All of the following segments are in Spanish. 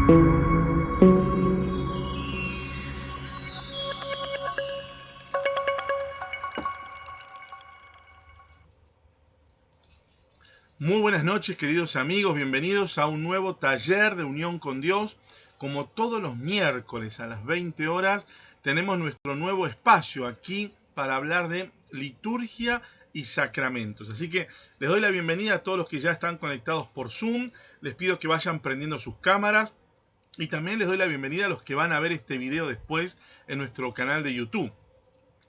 Muy buenas noches, queridos amigos, bienvenidos a un nuevo taller de unión con Dios. Como todos los miércoles a las 20 horas tenemos nuestro nuevo espacio aquí para hablar de liturgia y sacramentos. Así que les doy la bienvenida a todos los que ya están conectados por Zoom. Les pido que vayan prendiendo sus cámaras y también les doy la bienvenida a los que van a ver este video después en nuestro canal de YouTube.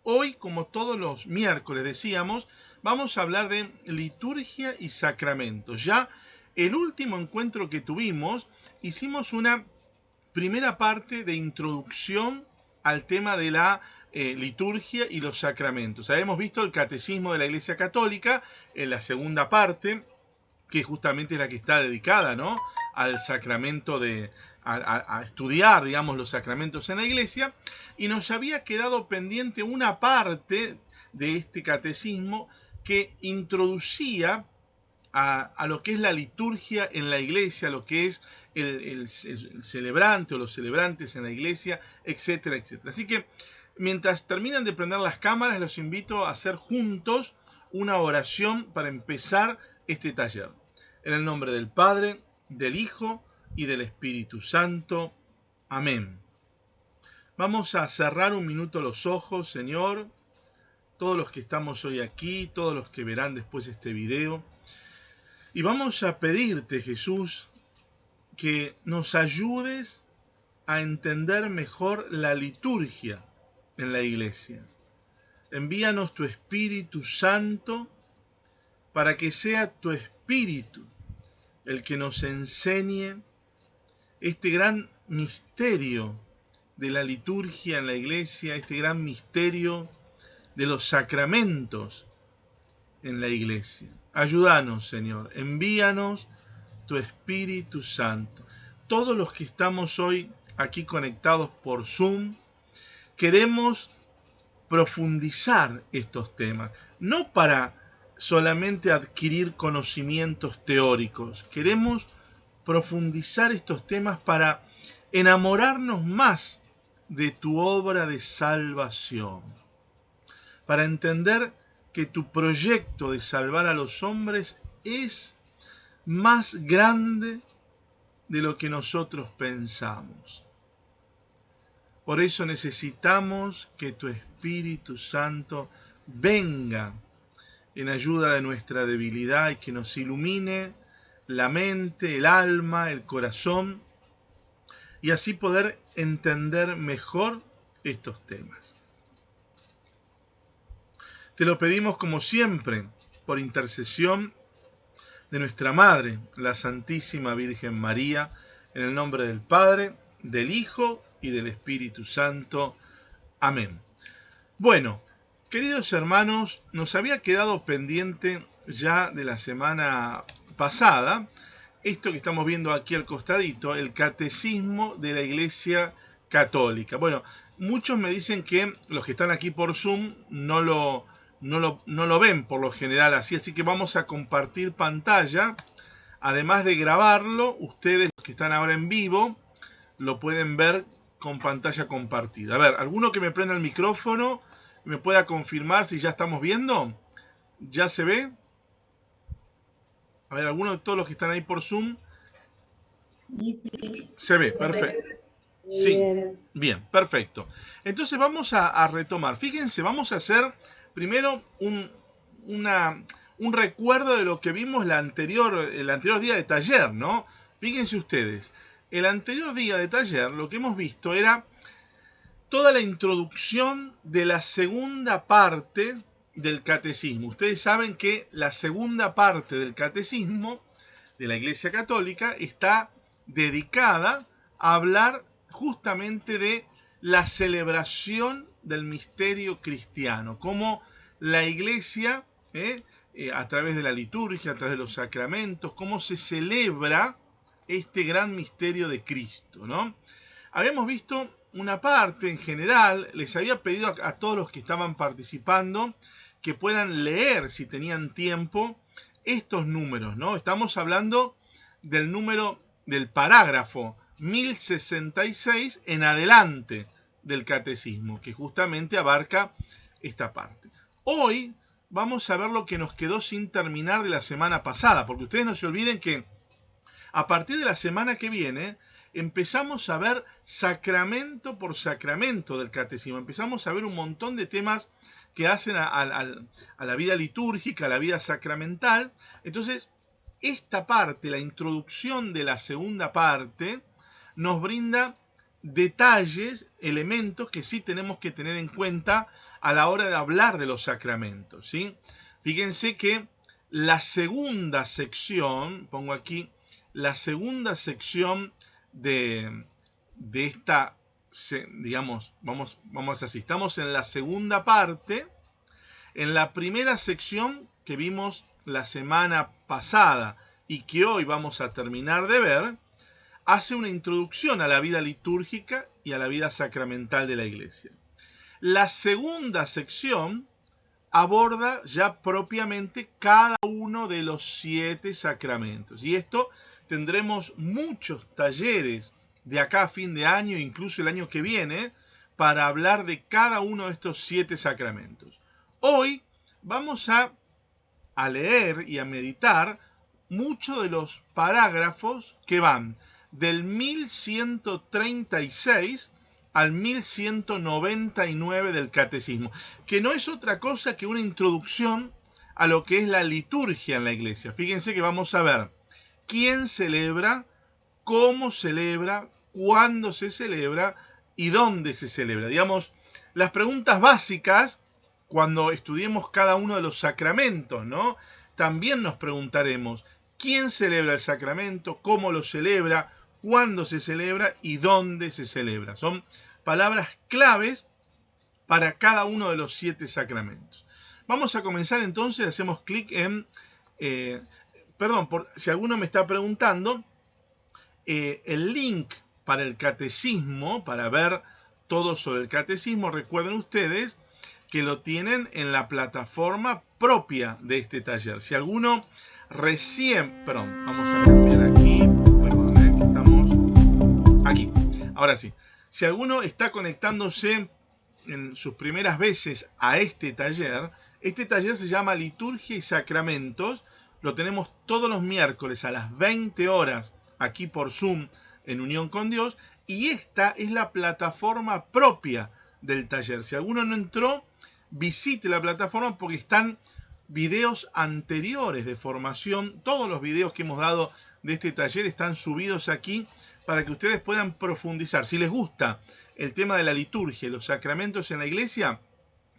Hoy, como todos los miércoles decíamos, vamos a hablar de liturgia y sacramentos. Ya el último encuentro que tuvimos, hicimos una primera parte de introducción al tema de la liturgia y los sacramentos. Habíamos visto el catecismo de la Iglesia Católica en la segunda parte, que justamente es la que está dedicada, ¿no?, al sacramento a estudiar, digamos, los sacramentos en la iglesia, y nos había quedado pendiente una parte de este catecismo que introducía a lo que es la liturgia en la iglesia, lo que es el celebrante o los celebrantes en la iglesia, etcétera, etcétera. Así que mientras terminan de prender las cámaras, los invito a hacer juntos una oración para empezar este taller. En el nombre del Padre, del Hijo y del Espíritu Santo. Amén. Vamos a cerrar un minuto los ojos, Señor, todos los que estamos hoy aquí, todos los que verán después este video. Y vamos a pedirte, Jesús, que nos ayudes a entender mejor la liturgia en la iglesia. Envíanos tu Espíritu Santo para que sea tu Espíritu el que nos enseñe este gran misterio de la liturgia en la iglesia, este gran misterio de los sacramentos en la iglesia. Ayúdanos, Señor, envíanos tu Espíritu Santo. Todos los que estamos hoy aquí conectados por Zoom, queremos profundizar estos temas, no para solamente adquirir conocimientos teóricos, queremos profundizar estos temas para enamorarnos más de tu obra de salvación, para entender que tu proyecto de salvar a los hombres es más grande de lo que nosotros pensamos. Por eso necesitamos que tu Espíritu Santo venga en ayuda de nuestra debilidad y que nos ilumine la mente, el alma, el corazón, y así poder entender mejor estos temas. Te lo pedimos como siempre, por intercesión de nuestra Madre, la Santísima Virgen María, en el nombre del Padre, del Hijo y del Espíritu Santo. Amén. Bueno, queridos hermanos, nos había quedado pendiente ya de la semana pasada esto que estamos viendo aquí al costadito, el Catecismo de la Iglesia Católica. Bueno, muchos me dicen que los que están aquí por Zoom no lo ven por lo general así que vamos a compartir pantalla. Además de grabarlo, ustedes los que están ahora en vivo lo pueden ver con pantalla compartida. A ver, alguno que me prenda el micrófono me pueda confirmar si ya estamos viendo. ¿Ya se ve? A ver, alguno de todos los que están ahí por Zoom. Sí. Se ve, perfecto. Sí, bien, perfecto. Entonces vamos a retomar. Fíjense, vamos a hacer primero un recuerdo de lo que vimos el anterior día de taller, ¿no? Fíjense ustedes, el anterior día de taller lo que hemos visto era toda la introducción de la segunda parte del catecismo. Ustedes saben que la segunda parte del catecismo de la Iglesia Católica está dedicada a hablar justamente de la celebración del misterio cristiano, cómo la Iglesia, a través de la liturgia, a través de los sacramentos, cómo se celebra este gran misterio de Cristo, ¿no? Habíamos visto una parte en general, les había pedido a todos los que estaban participando que puedan leer, si tenían tiempo, estos números, ¿no? Estamos hablando del número del parágrafo 1066 en adelante del catecismo, que justamente abarca esta parte. Hoy vamos a ver lo que nos quedó sin terminar de la semana pasada, porque ustedes no se olviden que a partir de la semana que viene empezamos a ver sacramento por sacramento del catecismo, empezamos a ver un montón de temas que hacen a la vida litúrgica, a la vida sacramental. Entonces, esta parte, la introducción de la segunda parte, nos brinda detalles, elementos que sí tenemos que tener en cuenta a la hora de hablar de los sacramentos, ¿sí? Fíjense que la segunda sección, pongo aquí, la segunda sección de esta, digamos, vamos así, estamos en la segunda parte. En la primera sección que vimos la semana pasada y que hoy vamos a terminar de ver, hace una introducción a la vida litúrgica y a la vida sacramental de la Iglesia. La segunda sección aborda ya propiamente cada uno de los 7 sacramentos. Y esto tendremos muchos talleres de acá a fin de año, incluso el año que viene, para hablar de cada uno de estos 7 sacramentos. Hoy vamos a leer y a meditar muchos de los parágrafos que van del 1136 al 1199 del catecismo, que no es otra cosa que una introducción a lo que es la liturgia en la iglesia. Fíjense que vamos a ver quién celebra, cómo celebra, cuándo se celebra y dónde se celebra. Digamos, las preguntas básicas cuando estudiemos cada uno de los sacramentos, ¿no? También nos preguntaremos quién celebra el sacramento, cómo lo celebra, cuándo se celebra y dónde se celebra. Son palabras claves para cada uno de los 7 sacramentos. Vamos a comenzar entonces, hacemos clic en, si alguno me está preguntando, el link para el catecismo, para ver todo sobre el catecismo, recuerden ustedes que lo tienen en la plataforma propia de este taller. Si alguno vamos a cambiar aquí, que estamos aquí. Ahora sí, si alguno está conectándose en sus primeras veces a este taller se llama Liturgia y Sacramentos. Lo tenemos todos los miércoles a las 20 horas aquí por Zoom en Unión con Dios, y esta es la plataforma propia del taller. Si alguno no entró, visite la plataforma porque están videos anteriores de formación. Todos los videos que hemos dado de este taller están subidos aquí para que ustedes puedan profundizar. Si les gusta el tema de la liturgia y los sacramentos en la iglesia,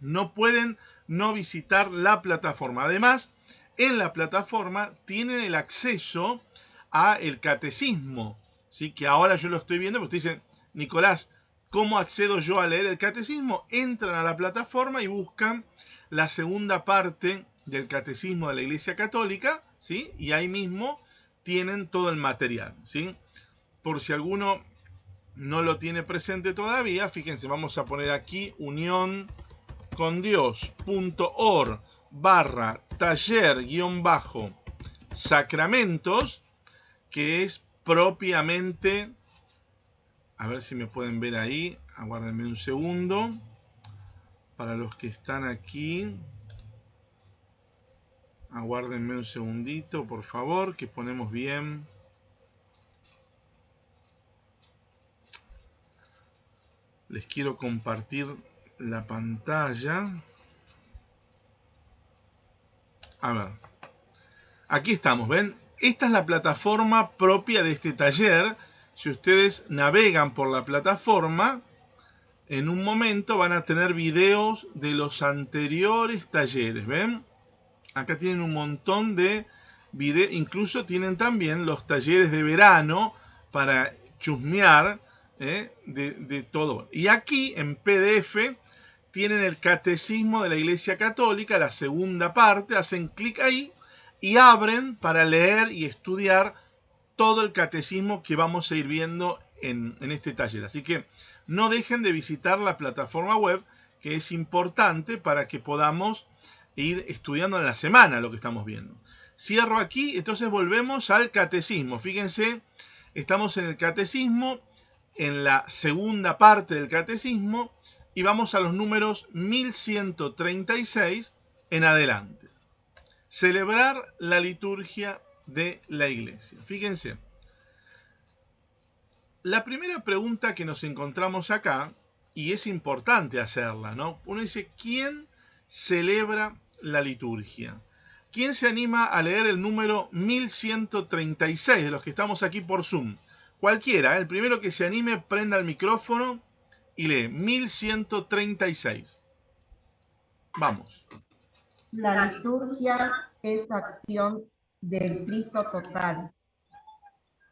no pueden no visitar la plataforma. Además, en la plataforma tienen el acceso a el catecismo, ¿sí? Que ahora yo lo estoy viendo, porque ustedes dicen, Nicolás, ¿cómo accedo yo a leer el catecismo? Entran a la plataforma y buscan la segunda parte del catecismo de la Iglesia Católica, ¿sí? Y ahí mismo tienen todo el material, ¿sí? Por si alguno no lo tiene presente todavía, fíjense, vamos a poner aquí unioncondios.org/taller-sacramentos, que es propiamente, a ver si me pueden ver ahí, aguárdenme un segundo, para los que están aquí, aguárdenme un segundito, por favor, que ponemos bien. Les quiero compartir la pantalla. A ver. Aquí estamos, ¿ven? Esta es la plataforma propia de este taller. Si ustedes navegan por la plataforma, en un momento van a tener videos de los anteriores talleres, ¿ven? Acá tienen un montón de videos, incluso tienen también los talleres de verano para chusmear de todo. Y aquí en PDF tienen el Catecismo de la Iglesia Católica, la segunda parte, hacen clic ahí y abren para leer y estudiar todo el catecismo que vamos a ir viendo en este taller. Así que no dejen de visitar la plataforma web, que es importante para que podamos ir estudiando en la semana lo que estamos viendo. Cierro aquí, entonces volvemos al catecismo. Fíjense Estamos en el catecismo, en la segunda parte del catecismo, y vamos a los números 1136 en adelante. Celebrar la liturgia de la iglesia. Fíjense, la primera pregunta que nos encontramos acá, y es importante hacerla, ¿no? Uno dice, ¿quién celebra la liturgia? ¿Quién se anima a leer el número 1136 de los que estamos aquí por Zoom? Cualquiera, el primero que se anime, prenda el micrófono y lee 1136. Vamos. La liturgia es acción del Cristo total,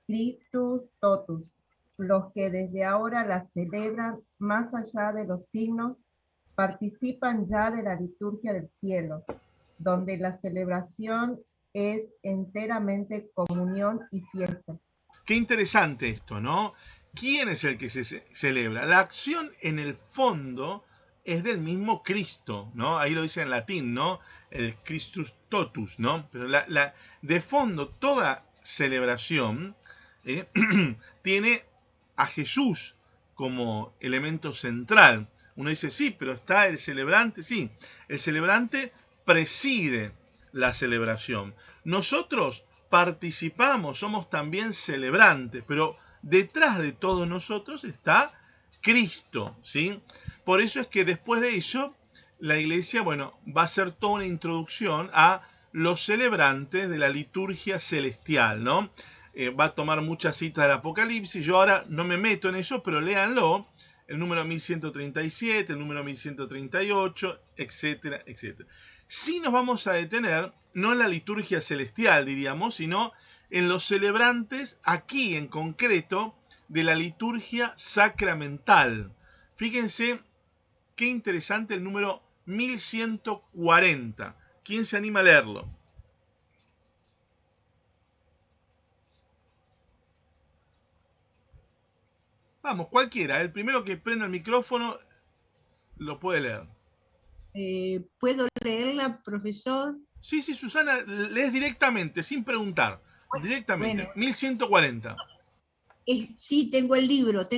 Christus totus. Los que desde ahora la celebran más allá de los signos participan ya de la liturgia del cielo, donde la celebración es enteramente comunión y fiesta. Qué interesante esto, ¿no? ¿Quién es el que se celebra? La acción en el fondo es del mismo Cristo, ¿no? Ahí lo dice en latín, ¿no? El Christus totus, ¿no? Pero de fondo toda celebración tiene a Jesús como elemento central. Uno dice, sí, pero está el celebrante, sí. El celebrante preside la celebración. Nosotros participamos, somos también celebrantes, pero detrás de todos nosotros está Cristo, ¿sí? Por eso es que después de eso, la iglesia, bueno, va a hacer toda una introducción a los celebrantes de la liturgia celestial, ¿no? Va a tomar muchas citas del Apocalipsis. Yo ahora no me meto en eso, pero léanlo. El número 1137, el número 1138, etcétera, etcétera. Sí nos vamos a detener, no en la liturgia celestial, diríamos, sino en los celebrantes, aquí en concreto, de la liturgia sacramental. Fíjense qué interesante el número 1140. ¿Quién se anima a leerlo? Vamos, cualquiera. El primero que prenda el micrófono lo puede leer. ¿Puedo leerla, profesor? Sí, Susana, lees directamente, sin preguntar. Directamente. Bueno. 1140. Sí, tengo el libro.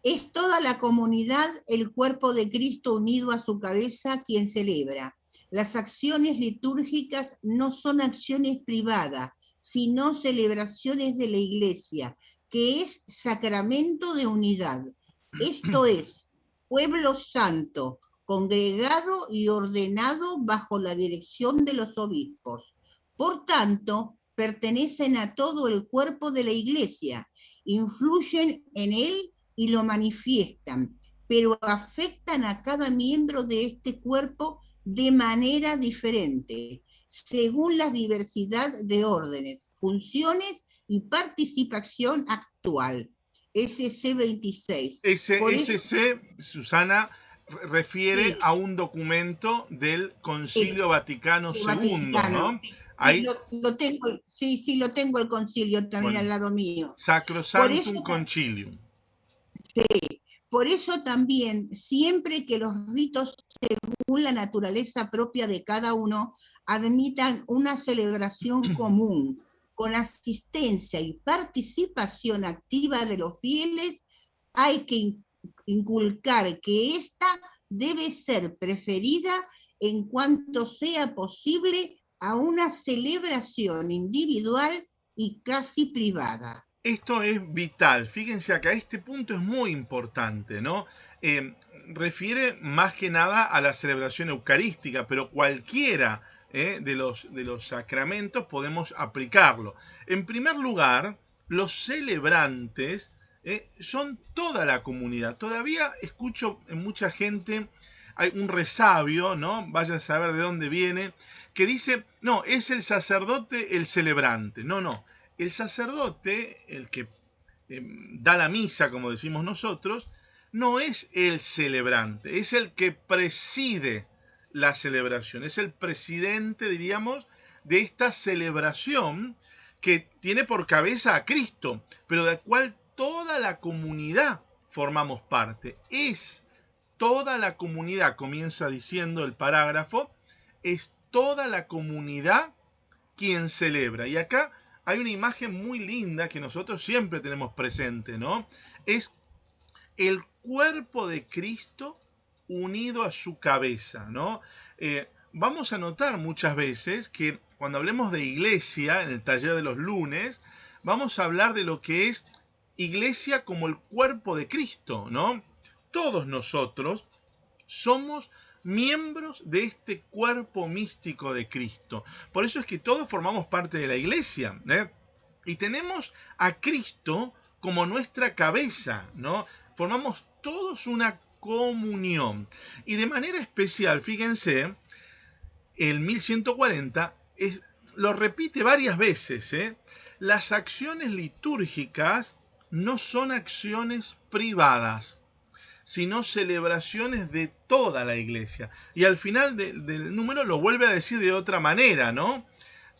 Es toda la comunidad, el cuerpo de Cristo unido a su cabeza, quien celebra. Las acciones litúrgicas no son acciones privadas, sino celebraciones de la Iglesia, que es sacramento de unidad. Esto es, pueblo santo, congregado y ordenado bajo la dirección de los obispos. Por tanto, pertenecen a todo el cuerpo de la Iglesia, influyen en él y lo manifiestan, pero afectan a cada miembro de este cuerpo de manera diferente, según la diversidad de órdenes, funciones y participación actual. SC 26. SC, Susana, refiere a un documento del Concilio Vaticano II, ¿no? Ahí lo tengo, lo tengo el concilio también al lado mío. Sacrosanctum Concilium. Sí, por eso también, siempre que los ritos según la naturaleza propia de cada uno admitan una celebración común, con asistencia y participación activa de los fieles, hay que inculcar que esta debe ser preferida en cuanto sea posible a una celebración individual y casi privada. Esto es vital. Fíjense acá, este punto es muy importante, ¿no? Refiere más que nada a la celebración eucarística, pero cualquiera de los sacramentos podemos aplicarlo. En primer lugar, los celebrantes son toda la comunidad. Todavía escucho en mucha gente, hay un resabio, ¿no? Vaya a saber de dónde viene, que dice, no, es el sacerdote el celebrante. No. El sacerdote, el que da la misa, como decimos nosotros, no es el celebrante, es el que preside la celebración, es el presidente, diríamos, de esta celebración que tiene por cabeza a Cristo, pero del cual toda la comunidad formamos parte. Es toda la comunidad, comienza diciendo el parágrafo, es toda la comunidad quien celebra. Y acá hay una imagen muy linda que nosotros siempre tenemos presente, ¿no? Es el cuerpo de Cristo unido a su cabeza, ¿no? Vamos a notar muchas veces que cuando hablemos de iglesia, en el taller de los lunes, vamos a hablar de lo que es iglesia como el cuerpo de Cristo, ¿no? Todos nosotros somos miembros de este cuerpo místico de Cristo. Por eso es que todos formamos parte de la iglesia, ¿eh? Y tenemos a Cristo como nuestra cabeza, ¿no? Formamos todos una comunión. Y de manera especial, fíjense, el 1140 lo repite varias veces, ¿eh? Las acciones litúrgicas no son acciones privadas, sino celebraciones de toda la iglesia. Y al final del número lo vuelve a decir de otra manera, ¿no?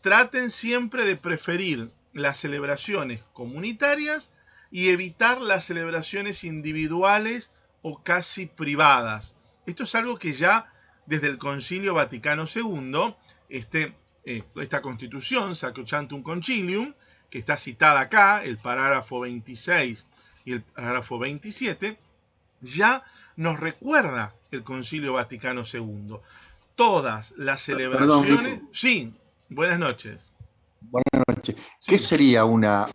Traten siempre de preferir las celebraciones comunitarias y evitar las celebraciones individuales o casi privadas. Esto es algo que ya desde el Concilio Vaticano II, esta constitución, Sacrosanctum Concilium, que está citada acá, el parágrafo 26 y el parágrafo 27, ya nos recuerda el Concilio Vaticano II. Todas las celebraciones... Perdón, Rico. Sí, buenas noches. Buenas noches. Sí. ¿Qué sería una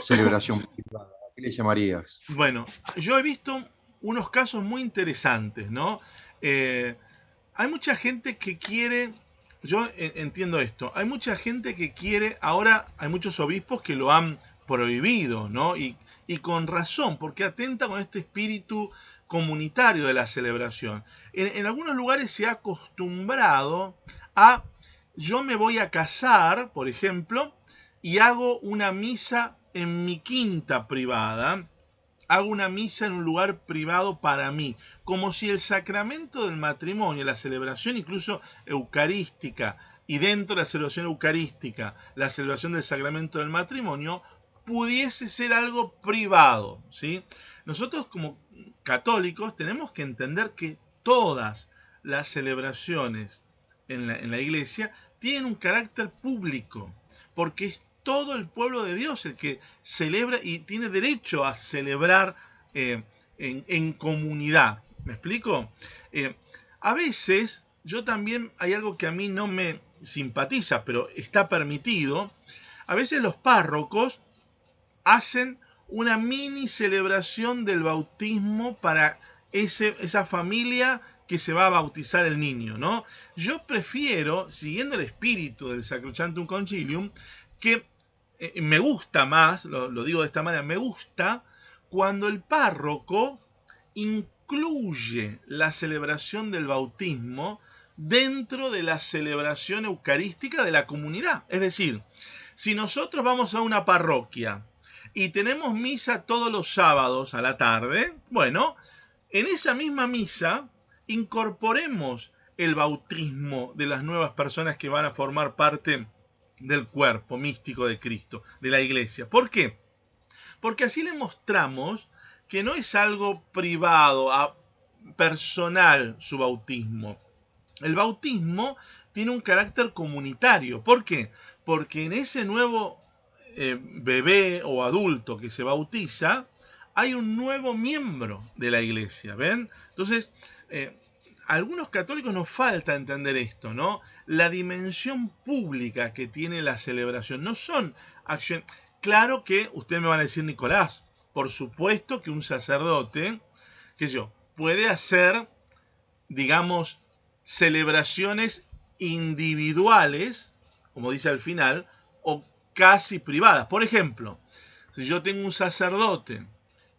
celebración privada? ¿A qué le llamarías? Bueno, yo he visto unos casos muy interesantes, ¿no? Hay mucha gente que quiere, yo entiendo esto, hay mucha gente que quiere, ahora hay muchos obispos que lo han prohibido, ¿no? Y con razón, porque atenta con este espíritu comunitario de la celebración. En algunos lugares se ha acostumbrado a, yo me voy a casar, por ejemplo, y hago una misa en mi quinta privada, hago una misa en un lugar privado para mí, como si el sacramento del matrimonio, la celebración incluso eucarística, y dentro de la celebración eucarística, la celebración del sacramento del matrimonio, pudiese ser algo privado, ¿sí? Nosotros como católicos tenemos que entender que todas las celebraciones en la iglesia tienen un carácter público, porque es todo el pueblo de Dios el que celebra y tiene derecho a celebrar en comunidad. ¿Me explico? A veces, yo también, hay algo que a mí no me simpatiza, pero está permitido. A veces los párrocos hacen una mini celebración del bautismo para esa familia que se va a bautizar el niño, ¿no? Yo prefiero, siguiendo el espíritu del Sacrosanctum Concilium, que me gusta más, lo digo de esta manera, me gusta cuando el párroco incluye la celebración del bautismo dentro de la celebración eucarística de la comunidad. Es decir, si nosotros vamos a una parroquia y tenemos misa todos los sábados a la tarde, bueno, en esa misma misa incorporemos el bautismo de las nuevas personas que van a formar parte del cuerpo místico de Cristo, de la iglesia. ¿Por qué? Porque así le mostramos que no es algo privado, personal su bautismo. El bautismo tiene un carácter comunitario. ¿Por qué? Porque en ese nuevo bebé o adulto que se bautiza, hay un nuevo miembro de la iglesia, ¿ven? Entonces, a algunos católicos nos falta entender esto, ¿no? La dimensión pública que tiene la celebración. No son acciones... Claro que ustedes me van a decir, Nicolás, por supuesto que un sacerdote, qué sé yo, puede hacer, digamos, celebraciones individuales, como dice al final, o casi privadas. Por ejemplo, si yo tengo un sacerdote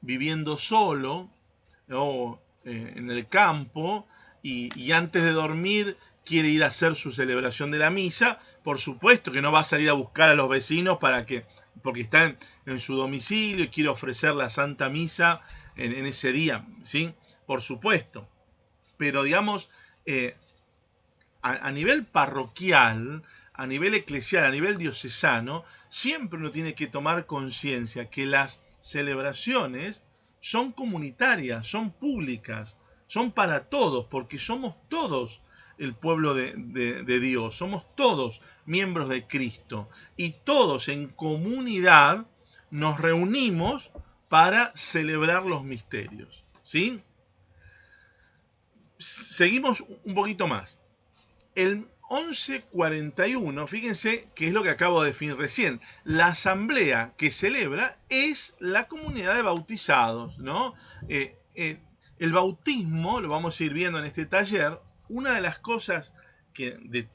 viviendo solo o en el campo y antes de dormir quiere ir a hacer su celebración de la misa, por supuesto que no va a salir a buscar a los vecinos porque está en su domicilio y quiere ofrecer la Santa Misa en ese día, ¿sí? Por supuesto. Pero digamos, a nivel parroquial, a nivel eclesial, a nivel diocesano, siempre uno tiene que tomar conciencia que las celebraciones son comunitarias, son públicas, son para todos, porque somos todos el pueblo de Dios, somos todos miembros de Cristo y todos en comunidad nos reunimos para celebrar los misterios, ¿sí? Seguimos un poquito más. El 1141, fíjense que es lo que acabo de definir recién. La asamblea que celebra es la comunidad de bautizados, ¿no? El bautismo, lo vamos a ir viendo en este taller, una de las cosas de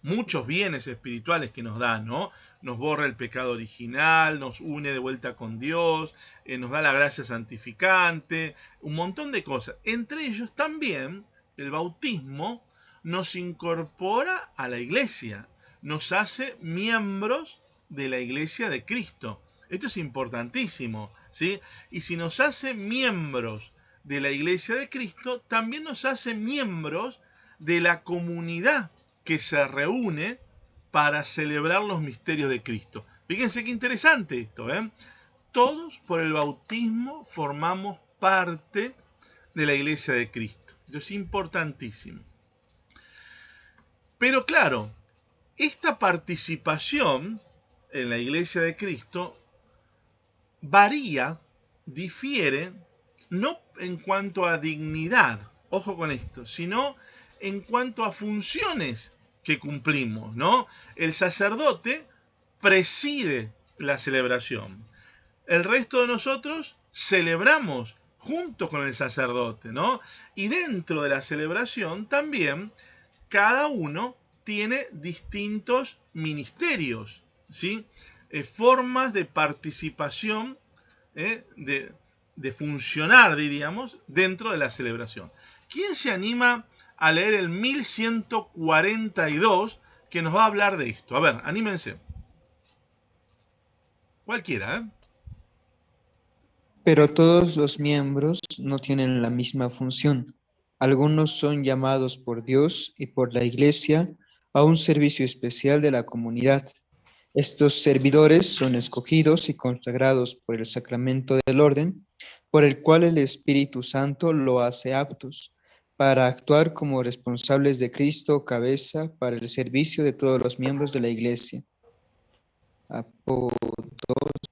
muchos bienes espirituales que nos da, ¿no? Nos borra el pecado original, nos une de vuelta con Dios, nos da la gracia santificante, un montón de cosas. Entre ellos también el bautismo nos incorpora a la iglesia, nos hace miembros de la iglesia de Cristo. Esto es importantísimo, ¿sí? Y si nos hace miembros de la iglesia de Cristo, también nos hace miembros de la comunidad que se reúne para celebrar los misterios de Cristo. Fíjense qué interesante esto, ¿eh? Todos por el bautismo formamos parte de la iglesia de Cristo. Esto es importantísimo. Pero claro, esta participación en la iglesia de Cristo varía, difiere, no en cuanto a dignidad, ojo con esto, sino en cuanto a funciones que cumplimos, ¿no? El sacerdote preside la celebración. El resto de nosotros celebramos junto con el sacerdote, ¿no? Y dentro de la celebración también cada uno tiene distintos ministerios, ¿sí? Formas de participación, de funcionar, diríamos, dentro de la celebración. ¿Quién se anima a leer el 1142 que nos va a hablar de esto? A ver, anímense. Cualquiera, ¿eh? Pero todos los miembros no tienen la misma función. Algunos son llamados por Dios y por la Iglesia a un servicio especial de la comunidad. Estos servidores son escogidos y consagrados por el sacramento del orden, por el cual el Espíritu Santo lo hace aptos para actuar como responsables de Cristo, cabeza, para el servicio de todos los miembros de la Iglesia.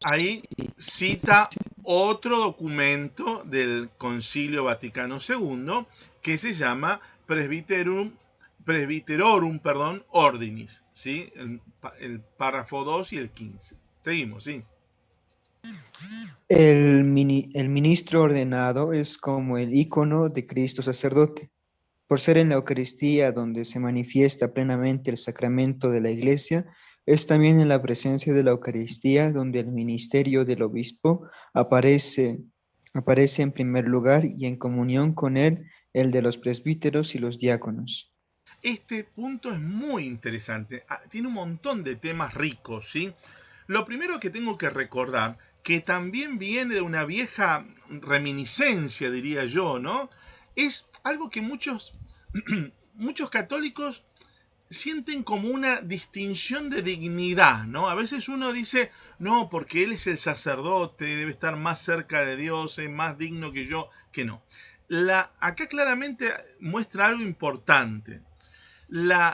Ahí cita otro documento del Concilio Vaticano II que se llama Presbyterorum Ordinis, ¿sí? El párrafo 2 y el 15. Seguimos, ¿sí? El ministro ordenado es como el ícono de Cristo sacerdote, por ser en la Eucaristía donde se manifiesta plenamente el sacramento de la Iglesia. Es también en la presencia de la Eucaristía donde el ministerio del obispo aparece en primer lugar y en comunión con él el de los presbíteros y los diáconos. Este punto es muy interesante, tiene un montón de temas ricos, ¿sí? Lo primero que tengo que recordar, que también viene de una vieja reminiscencia, diría yo, ¿no? Es algo que muchos católicos sienten como una distinción de dignidad, ¿no? A veces uno dice, no, porque él es el sacerdote, debe estar más cerca de Dios, es más digno que yo, que no. Acá claramente muestra algo importante.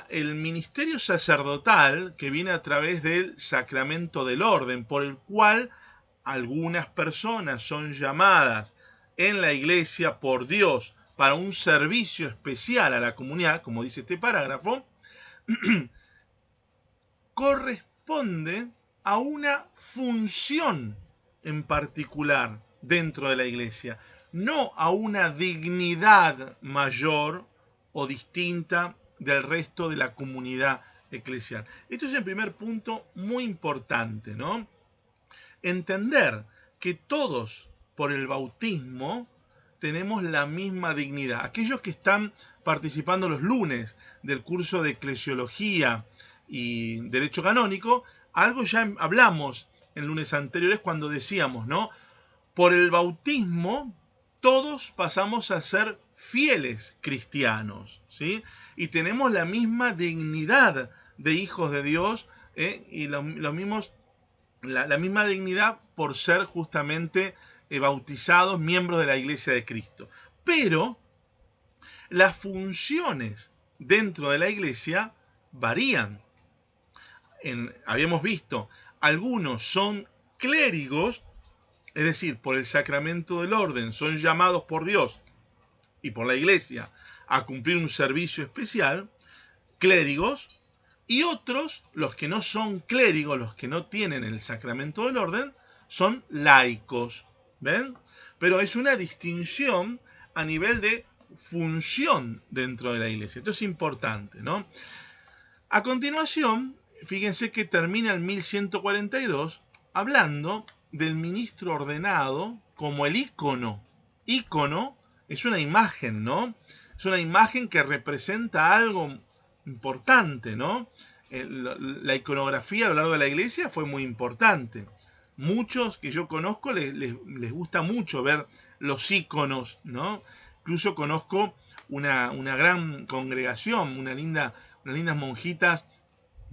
El ministerio sacerdotal, que viene a través del sacramento del orden, por el cual algunas personas son llamadas en la iglesia por Dios para un servicio especial a la comunidad, como dice este parágrafo, corresponde a una función en particular dentro de la iglesia, no a una dignidad mayor o distinta del resto de la comunidad eclesial. Esto es el primer punto muy importante, ¿no? Entender que todos por el bautismo tenemos la misma dignidad. Aquellos que están participando los lunes del curso de eclesiología y derecho canónico, algo ya hablamos en lunes anteriores cuando decíamos, ¿no? Por el bautismo todos pasamos a ser fieles cristianos, ¿sí? Y tenemos la misma dignidad de hijos de Dios, y la misma dignidad por ser justamente bautizados, miembros de la Iglesia de Cristo. Pero las funciones dentro de la iglesia varían. Habíamos visto, algunos son clérigos, es decir, por el sacramento del orden, son llamados por Dios y por la iglesia a cumplir un servicio especial, clérigos, y otros, los que no son clérigos, los que no tienen el sacramento del orden, son laicos. ¿Ven? Pero es una distinción a nivel de función dentro de la iglesia. Esto es importante, ¿no? A continuación, fíjense que termina el 1142 hablando del ministro ordenado como el ícono. Ícono es una imagen, ¿no? Es una imagen que representa algo importante, ¿no? La iconografía a lo largo de la iglesia fue muy importante. Muchos que yo conozco les gusta mucho ver los íconos, ¿no? Incluso conozco una gran congregación, unas lindas monjitas,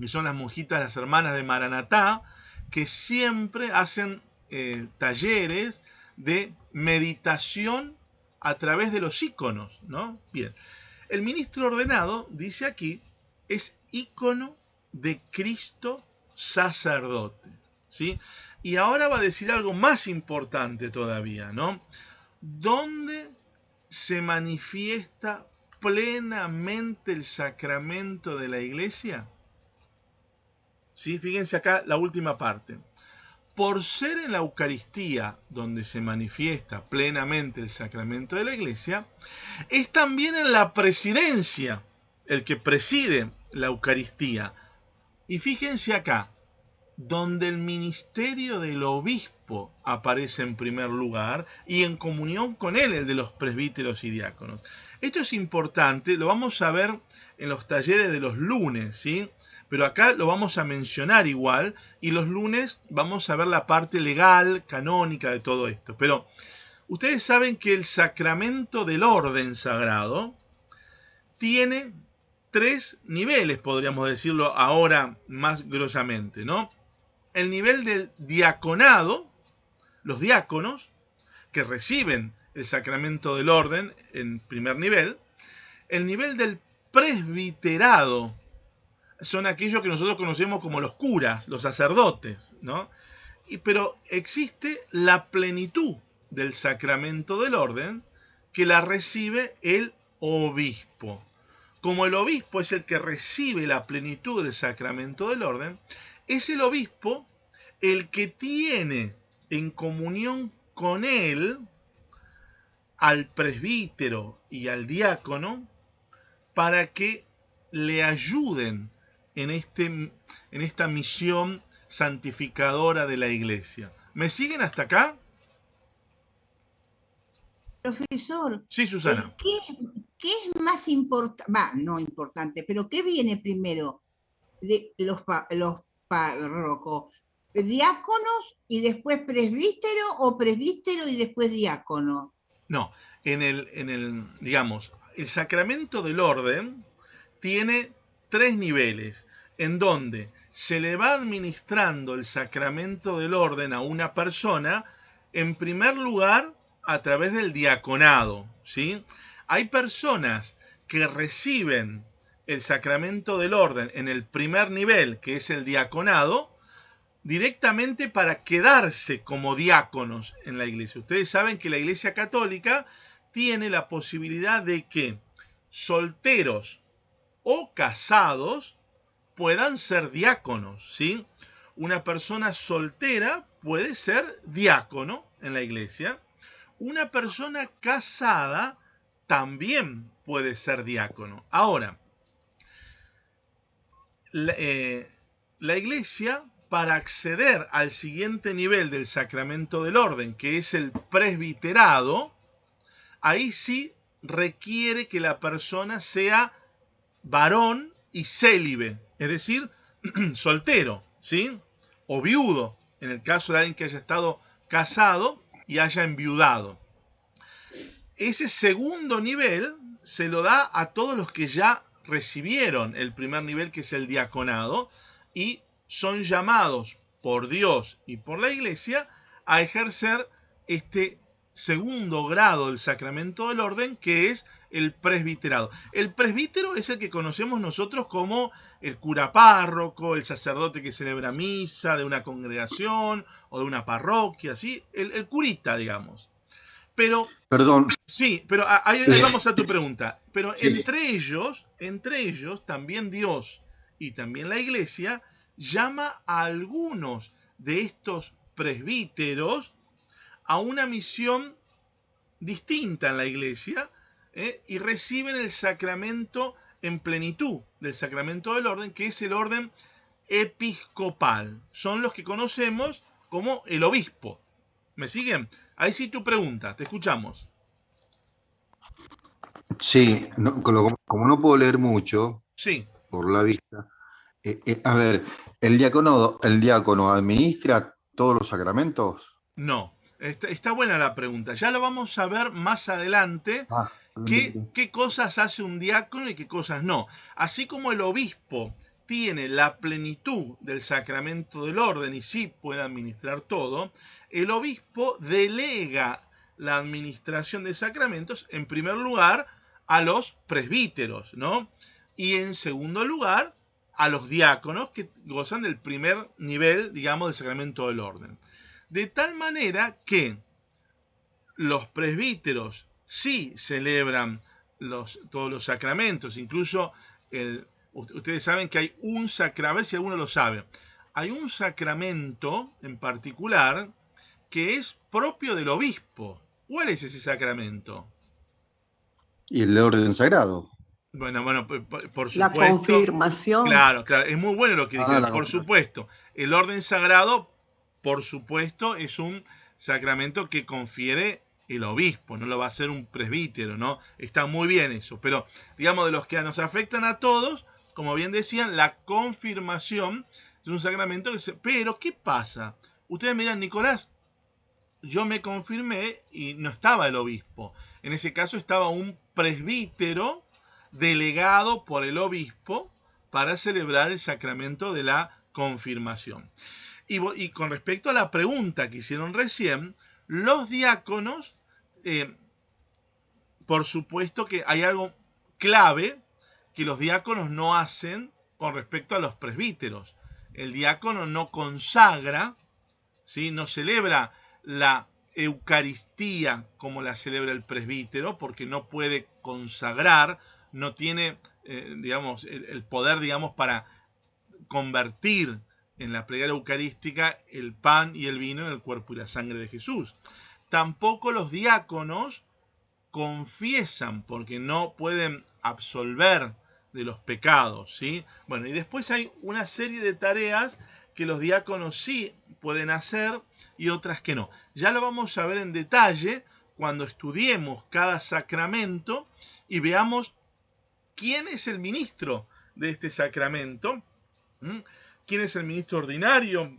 que son las monjitas, las hermanas de Maranatá, que siempre hacen talleres de meditación a través de los íconos, ¿no? Bien, el ministro ordenado, dice aquí, es ícono de Cristo sacerdote, ¿sí? Y ahora va a decir algo más importante todavía, ¿no? ¿Dónde se manifiesta plenamente el sacramento de la iglesia? ¿Sí? Fíjense acá la última parte. Por ser en la Eucaristía donde se manifiesta plenamente el sacramento de la iglesia, es también en la presidencia, el que preside la Eucaristía. Y fíjense acá, donde el ministerio del obispo aparece en primer lugar y en comunión con él el de los presbíteros y diáconos. Esto es importante, lo vamos a ver en los talleres de los lunes, ¿sí? Pero acá lo vamos a mencionar igual, y los lunes vamos a ver la parte legal, canónica de todo esto. Pero ustedes saben que el sacramento del orden sagrado tiene 3 niveles, podríamos decirlo ahora más grosamente, ¿no? El nivel del diaconado, los diáconos, que reciben el sacramento del orden en primer nivel. El nivel del presbiterado, son aquellos que nosotros conocemos como los curas, los sacerdotes, ¿no? Pero existe la plenitud del sacramento del orden, que la recibe el obispo. Como el obispo es el que recibe la plenitud del sacramento del orden, es el obispo el que tiene en comunión con él al presbítero y al diácono para que le ayuden en esta misión santificadora de la iglesia. ¿Me siguen hasta acá? Profesor, Sí, Susana. ¿qué es más importante? No importante, pero ¿qué viene primero de los párrocos? ¿Diáconos y después presbítero o presbítero y después diácono? No, digamos, el sacramento del orden tiene 3 niveles, en donde se le va administrando el sacramento del orden a una persona, en primer lugar, a través del diaconado, ¿sí? Hay personas que reciben el sacramento del orden en el primer nivel, que es el diaconado, directamente para quedarse como diáconos en la iglesia. Ustedes saben que la Iglesia Católica tiene la posibilidad de que solteros o casados puedan ser diáconos, ¿sí? Una persona soltera puede ser diácono en la iglesia. Una persona casada también puede ser diácono. Ahora, la iglesia, para acceder al siguiente nivel del sacramento del orden, que es el presbiterado, ahí sí requiere que la persona sea varón y célibe, es decir, soltero, ¿sí? O viudo, en el caso de alguien que haya estado casado y haya enviudado. Ese segundo nivel se lo da a todos los que ya recibieron el primer nivel, que es el diaconado, y son llamados por Dios y por la iglesia a ejercer este segundo grado del sacramento del orden, que es el presbiterado. El presbítero es el que conocemos nosotros como el cura párroco, el sacerdote que celebra misa de una congregación o de una parroquia, ¿sí? El curita, digamos. Pero Perdón, sí, pero ahí vamos a tu pregunta. Pero sí. entre ellos, también Dios y también la iglesia llama a algunos de estos presbíteros a una misión distinta en la iglesia, y reciben el sacramento en plenitud del sacramento del orden, que es el orden episcopal. Son los que conocemos como el obispo. ¿Me siguen? Ahí sí tu pregunta, te escuchamos. Sí, como no puedo leer mucho Sí, por la vista, a ver, ¿el diácono administra todos los sacramentos? no. Está buena la pregunta. Ya lo vamos a ver más adelante. Ah, ¿Qué cosas hace un diácono y qué cosas no? Así como el obispo tiene la plenitud del sacramento del orden y sí puede administrar todo, el obispo delega la administración de sacramentos, en primer lugar, a los presbíteros, ¿no? Y en segundo lugar, a los diáconos que gozan del primer nivel, digamos, del sacramento del orden. De tal manera que los presbíteros sí celebran todos los sacramentos, incluso ustedes saben que hay un sacramento, a ver si alguno lo sabe, hay un sacramento en particular que es propio del obispo. ¿Cuál es ese sacramento? ¿Y el orden sagrado? Bueno, por La supuesto. confirmación. Claro, es muy bueno lo que Ah, dice. la Por confirmación. supuesto, el orden sagrado, por supuesto, es un sacramento que confiere el obispo, no lo va a hacer un presbítero, ¿no? Está muy bien eso, pero digamos de los que nos afectan a todos, como bien decían, la confirmación es un sacramento que Pero, ¿qué pasa? Ustedes me dirán, Nicolás, yo me confirmé y no estaba el obispo. En ese caso estaba un presbítero delegado por el obispo para celebrar el sacramento de la confirmación. Y con respecto a la pregunta que hicieron recién, los diáconos, eh, por supuesto que hay algo clave que los diáconos no hacen con respecto a los presbíteros. El diácono no consagra, ¿sí? No celebra la Eucaristía como la celebra el presbítero, porque no puede consagrar, no tiene, digamos, el poder, digamos, para convertir en la plegaria eucarística el pan y el vino en el cuerpo y la sangre de Jesús. Tampoco los diáconos confiesan, porque no pueden absolver de los pecados, ¿sí? Bueno, y después hay una serie de tareas que los diáconos sí pueden hacer y otras que no. Ya lo vamos a ver en detalle cuando estudiemos cada sacramento y veamos quién es el ministro de este sacramento, quién es el ministro ordinario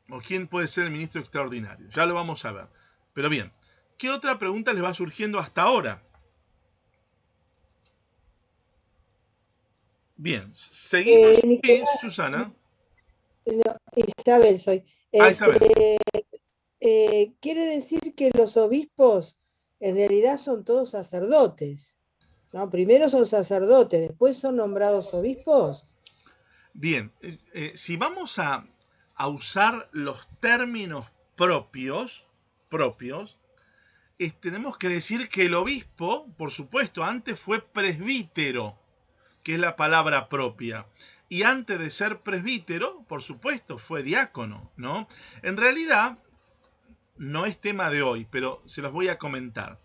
o quién puede ser el ministro extraordinario. Ya lo vamos a ver. Pero bien, ¿qué otra pregunta les va surgiendo hasta ahora? Bien, seguimos. Sí, Nicolás, Susana. no, Isabel soy. Isabel. Quiere decir que los obispos en realidad son todos sacerdotes, ¿no? Primero son sacerdotes, después son nombrados obispos. Bien, si vamos a usar los términos propios, tenemos que decir que el obispo, por supuesto, antes fue presbítero, que es la palabra propia. Y antes de ser presbítero, por supuesto, fue diácono, ¿no? En realidad, no es tema de hoy, pero se los voy a comentar.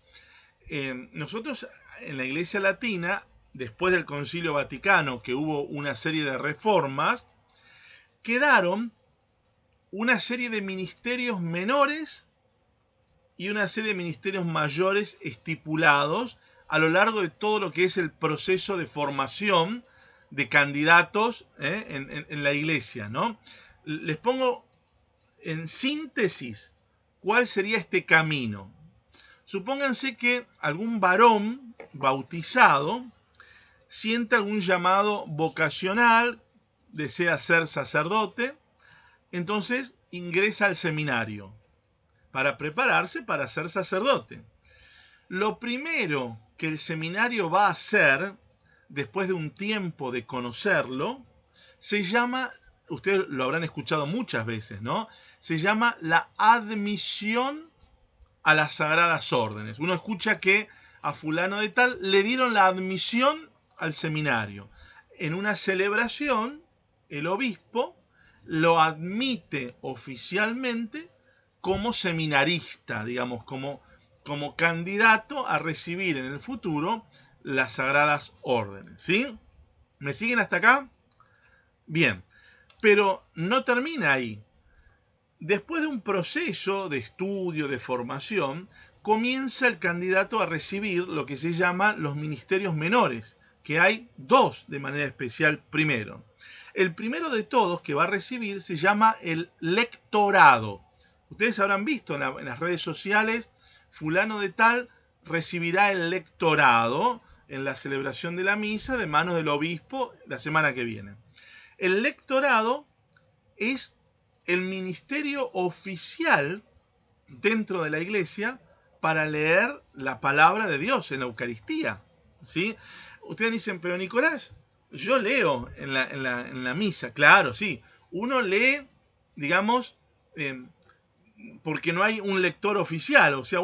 Nosotros en la Iglesia Latina, después del Concilio Vaticano, que hubo una serie de reformas, quedaron una serie de ministerios menores y una serie de ministerios mayores estipulados a lo largo de todo lo que es el proceso de formación de candidatos en la iglesia, ¿no? Les pongo en síntesis cuál sería este camino. Supónganse que algún varón bautizado siente algún llamado vocacional, desea ser sacerdote, entonces ingresa al seminario para prepararse para ser sacerdote. Lo primero que el seminario va a hacer, después de un tiempo de conocerlo, se llama, ustedes lo habrán escuchado muchas veces, ¿no? Se llama la admisión a las sagradas órdenes. Uno escucha que a fulano de tal le dieron la admisión al seminario. En una celebración, el obispo lo admite oficialmente como seminarista, digamos, como candidato a recibir en el futuro las sagradas órdenes. ¿Sí? ¿Me siguen hasta acá? Bien, pero no termina ahí. Después de un proceso de estudio, de formación, comienza el candidato a recibir lo que se llama los ministerios menores, que hay dos de manera especial primero. El primero de todos que va a recibir se llama el lectorado. Ustedes habrán visto en las redes sociales, fulano de tal recibirá el lectorado en la celebración de la misa de manos del obispo la semana que viene. El lectorado es el ministerio oficial dentro de la iglesia para leer la palabra de Dios en la Eucaristía. ¿Sí? Ustedes dicen, pero Nicolás, yo leo en la misa. Claro, sí. Uno lee, digamos, porque no hay un lector oficial. O sea,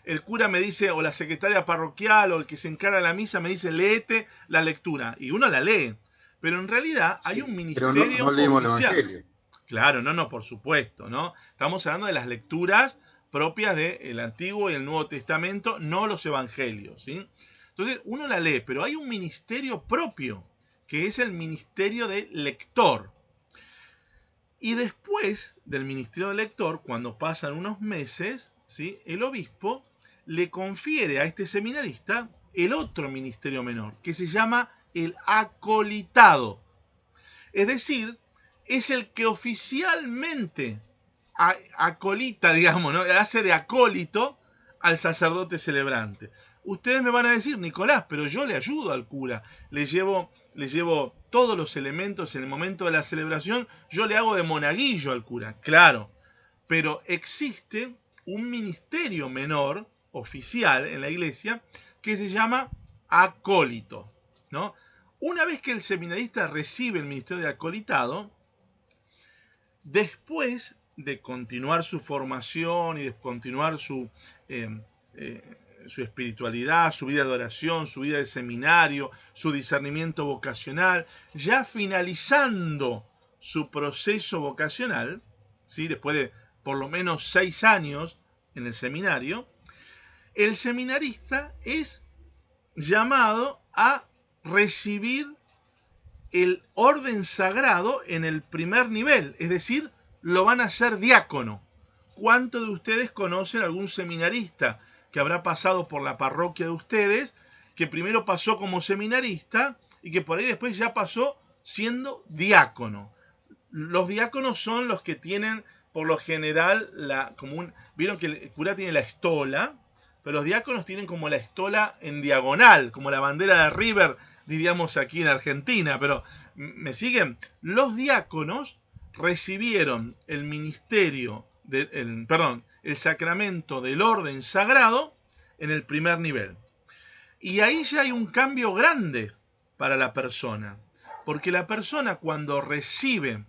el cura me dice, o la secretaria parroquial, o el que se encarga de la misa me dice, léete la lectura. Y uno la lee. Pero en realidad hay un Pero ministerio no leímos el oficial. Evangelio. Claro, no, por supuesto, ¿no? Estamos hablando de las lecturas propias del Antiguo y el Nuevo Testamento, no los Evangelios, ¿sí? Entonces, uno la lee, pero hay un ministerio propio, que es el ministerio de lector. Y después del ministerio de lector, cuando pasan unos meses, ¿sí? El obispo le confiere a este seminarista el otro ministerio menor, que se llama el acolitado. Es decir, es el que oficialmente acolita, digamos, ¿no? Hace de acólito al sacerdote celebrante. Ustedes me van a decir, Nicolás, pero yo le ayudo al cura, le llevo todos los elementos en el momento de la celebración, yo le hago de monaguillo al cura, claro, pero existe un ministerio menor, oficial en la iglesia, que se llama acólito, ¿no? Una vez que el seminarista recibe el ministerio de acolitado, después de continuar su formación y de continuar su espiritualidad, su vida de oración, su vida de seminario, su discernimiento vocacional, ya finalizando su proceso vocacional, ¿sí? Después de por lo menos 6 años en el seminario, el seminarista es llamado a recibir el orden sagrado en el primer nivel, es decir, lo van a hacer diácono. ¿Cuántos de ustedes conocen algún seminarista que habrá pasado por la parroquia de ustedes, que primero pasó como seminarista y que por ahí después ya pasó siendo diácono? Los diáconos son los que tienen, por lo general, vieron que el cura tiene la estola, pero los diáconos tienen como la estola en diagonal, como la bandera de River, diríamos aquí en Argentina, pero ¿me siguen? Los diáconos recibieron el ministerio, el sacramento del orden sagrado en el primer nivel. Y ahí ya hay un cambio grande para la persona, porque la persona cuando recibe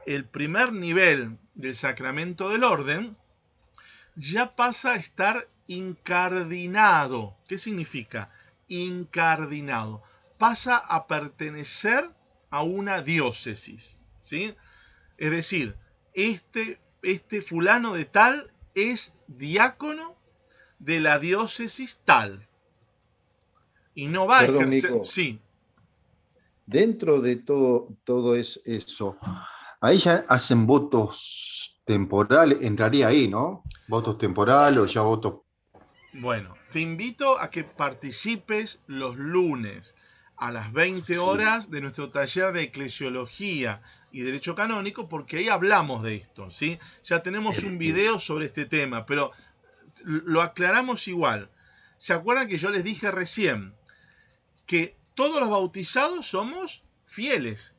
el primer nivel del sacramento del orden, ya pasa a estar incardinado. ¿Qué significa? Incardinado. Pasa a pertenecer a una diócesis, ¿sí? Es decir, este fulano de tal es diácono de la diócesis tal. Y no va a ejercer... Nico, sí. dentro de todo eso, ahí ya hacen votos temporales, entraría ahí, ¿no? Votos temporales o ya votos... Bueno, te invito a que participes los lunes a las 20 horas de nuestro taller de eclesiología y derecho canónico, porque ahí hablamos de esto, ¿sí? Ya tenemos un video sobre este tema, pero lo aclaramos igual. ¿Se acuerdan que yo les dije recién que todos los bautizados somos fieles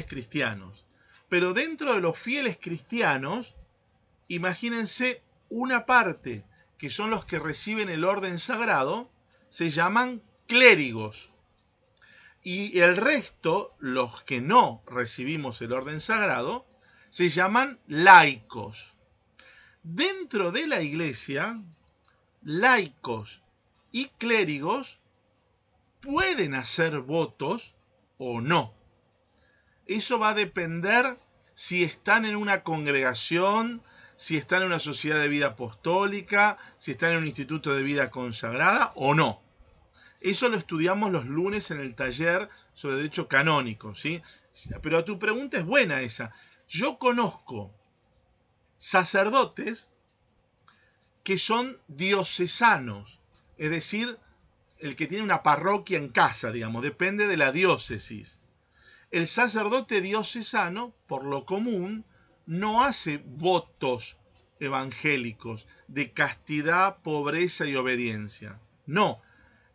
cristianos? Pero dentro de los fieles cristianos, imagínense una parte que son los que reciben el orden sagrado, se llaman clérigos. Y el resto, los que no recibimos el orden sagrado, se llaman laicos. Dentro de la iglesia, laicos y clérigos pueden hacer votos o no. Eso va a depender si están en una congregación, si están en una sociedad de vida apostólica, si están en un instituto de vida consagrada o no. Eso lo estudiamos los lunes en el taller sobre derecho canónico, ¿sí? Pero tu pregunta es buena esa. Yo conozco sacerdotes que son diocesanos, es decir, el que tiene una parroquia en casa, digamos, depende de la diócesis. El sacerdote diocesano, por lo común, no hace votos evangélicos de castidad, pobreza y obediencia. No,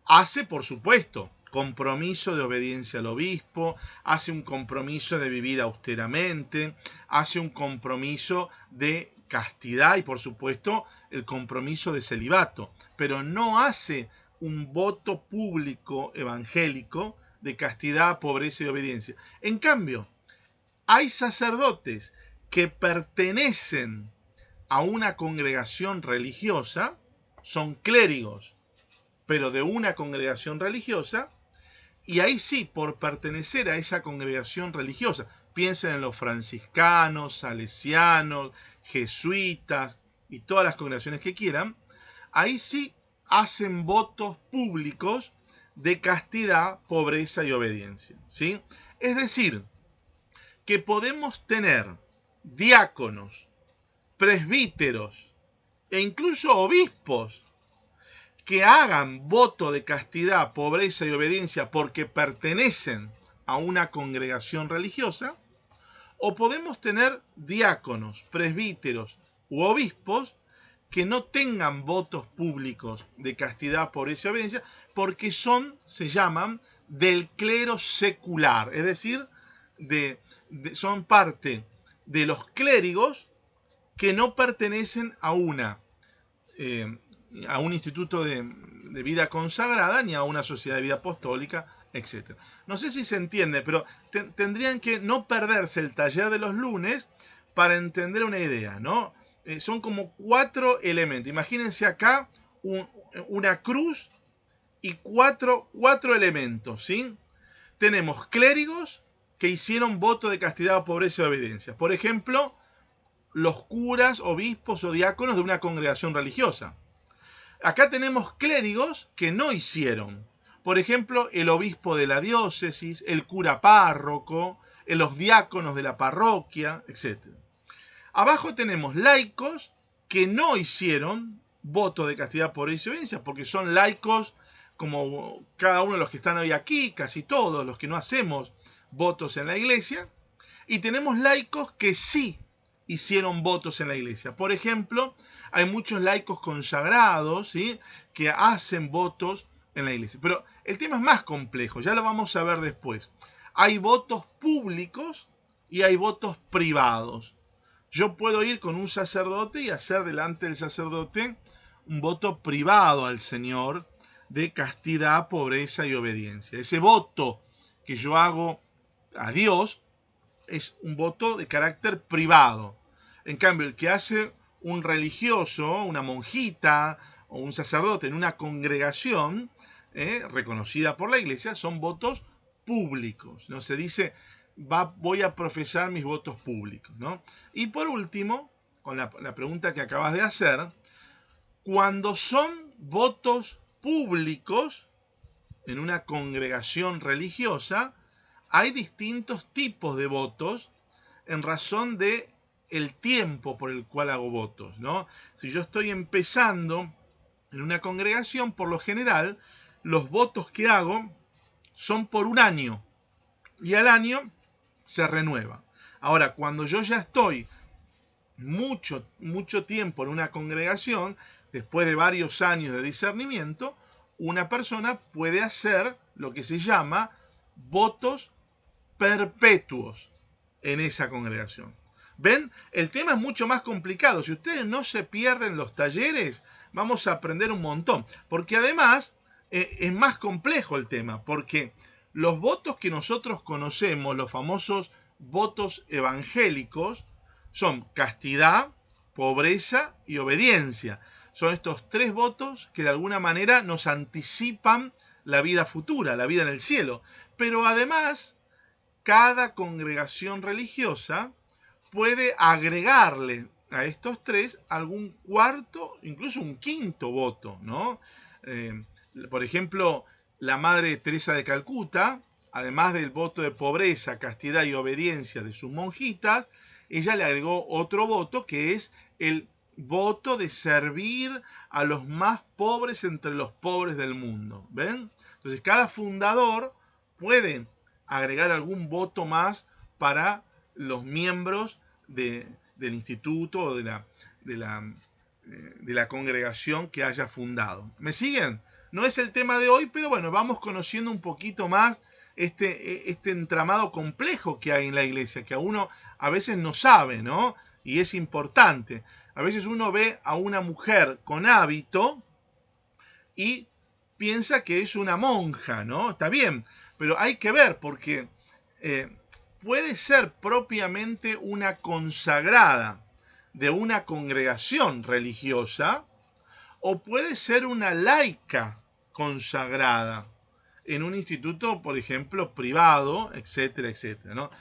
hace, por supuesto, compromiso de obediencia al obispo, hace un compromiso de vivir austeramente, hace un compromiso de castidad y, por supuesto, el compromiso de celibato, pero no hace un voto público evangélico de castidad, pobreza y obediencia. En cambio, hay sacerdotes que pertenecen a una congregación religiosa, son clérigos, pero de una congregación religiosa, y ahí sí, por pertenecer a esa congregación religiosa, piensen en los franciscanos, salesianos, jesuitas y todas las congregaciones que quieran, ahí sí hacen votos públicos de castidad, pobreza y obediencia, ¿sí? Es decir, que podemos tener diáconos, presbíteros e incluso obispos que hagan voto de castidad, pobreza y obediencia porque pertenecen a una congregación religiosa, o podemos tener diáconos, presbíteros u obispos que no tengan votos públicos de castidad, pobreza y obediencia porque se llaman del clero secular, es decir, son parte de los clérigos que no pertenecen a un instituto de vida consagrada ni a una sociedad de vida apostólica, etc. No sé si se entiende, pero tendrían que no perderse el taller de los lunes para entender una idea, ¿no? Son como 4 elementos. Imagínense acá una cruz y cuatro elementos, ¿sí? Tenemos clérigos que hicieron voto de castidad, pobreza y obediencia. Por ejemplo, los curas, obispos o diáconos de una congregación religiosa. Acá tenemos clérigos que no hicieron. Por ejemplo, el obispo de la diócesis, el cura párroco, los diáconos de la parroquia, etc. Abajo tenemos laicos que no hicieron voto de castidad, pobreza y obediencia, porque son laicos como cada uno de los que están hoy aquí, casi todos los que no hacemos votos en la iglesia. Y tenemos laicos que sí hicieron votos en la iglesia. Por ejemplo, hay muchos laicos consagrados, ¿sí?, que hacen votos en la iglesia. Pero el tema es más complejo, ya lo vamos a ver después. Hay votos públicos y hay votos privados. Yo puedo ir con un sacerdote y hacer delante del sacerdote un voto privado al Señor de castidad, pobreza y obediencia. Ese voto que yo hago a Dios es un voto de carácter privado. En cambio, el que hace un religioso, una monjita o un sacerdote en una congregación reconocida por la iglesia, son votos públicos. No se dice, voy a profesar mis votos públicos, ¿no? Y por último, con la pregunta que acabas de hacer, cuando son votos públicos en una congregación religiosa, hay distintos tipos de votos en razón de el tiempo por el cual hago votos, ¿no? Si yo estoy empezando en una congregación, por lo general, los votos que hago son por un año y al año se renueva. Ahora, cuando yo ya estoy mucho tiempo en una congregación, después de varios años de discernimiento, una persona puede hacer lo que se llama votos perpetuos en esa congregación. ¿Ven? El tema es mucho más complicado. Si ustedes no se pierden los talleres, vamos a aprender un montón. Porque además, es más complejo el tema, porque los votos que nosotros conocemos, los famosos votos evangélicos, son castidad, pobreza y obediencia. Son estos 3 votos que de alguna manera nos anticipan la vida futura, la vida en el cielo. Pero además, cada congregación religiosa puede agregarle a estos 3 algún cuarto, incluso un quinto voto, ¿no? Por ejemplo, la Madre Teresa de Calcuta, además del voto de pobreza, castidad y obediencia de sus monjitas, ella le agregó otro voto que es el voto de servir a los más pobres entre los pobres del mundo. ¿Ven? Entonces, cada fundador puede agregar algún voto más para los miembros del instituto o de la congregación que haya fundado. ¿Me siguen? No es el tema de hoy, pero bueno, vamos conociendo un poquito más este entramado complejo que hay en la iglesia, que a uno a veces no sabe, ¿no? Y es importante. A veces uno ve a una mujer con hábito y piensa que es una monja, ¿no? Está bien, pero hay que ver porque puede ser propiamente una consagrada de una congregación religiosa o puede ser una laica consagrada en un instituto, por ejemplo, privado, etcétera, etcétera, ¿no?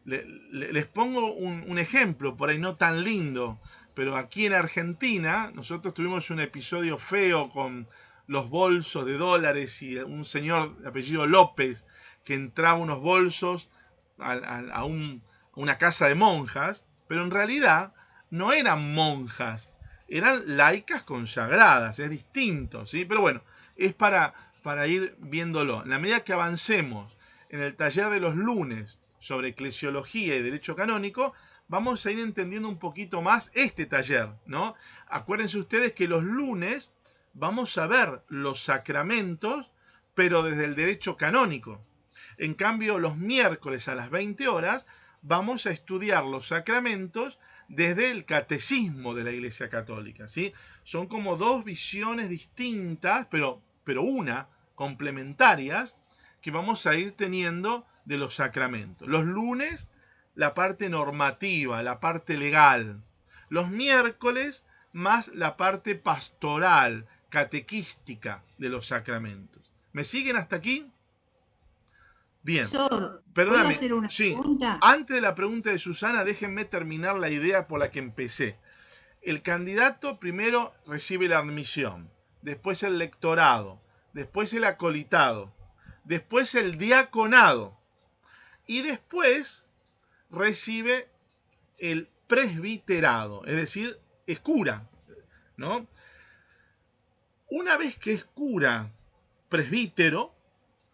Les pongo un ejemplo, por ahí no tan lindo, pero aquí en Argentina nosotros tuvimos un episodio feo con los bolsos de dólares y un señor de apellido López que entraba unos bolsos a una casa de monjas, pero en realidad no eran monjas, eran laicas consagradas, es distinto, ¿sí? Pero bueno, es para ir viéndolo. En la medida que avancemos en el taller de los lunes sobre eclesiología y derecho canónico, vamos a ir entendiendo un poquito más este taller, ¿no? Acuérdense ustedes que los lunes vamos a ver los sacramentos, pero desde el derecho canónico. En cambio, los miércoles a las 20 horas vamos a estudiar los sacramentos desde el catecismo de la Iglesia Católica, ¿sí? Son como 2 visiones distintas, pero una, complementarias, que vamos a ir teniendo de los sacramentos. Los lunes, la parte normativa, la parte legal. Los miércoles, más la parte pastoral, catequística de los sacramentos. ¿Me siguen hasta aquí? Bien. Profesor, ¿puedo Perdóname. hacer una Sí. pregunta? Antes de la pregunta de Susana, déjenme terminar la idea por la que empecé. El candidato primero recibe la admisión, después el lectorado, después el acolitado, después el diaconado y después recibe el presbiterado, es decir, es cura, ¿no? Una vez que es cura, presbítero,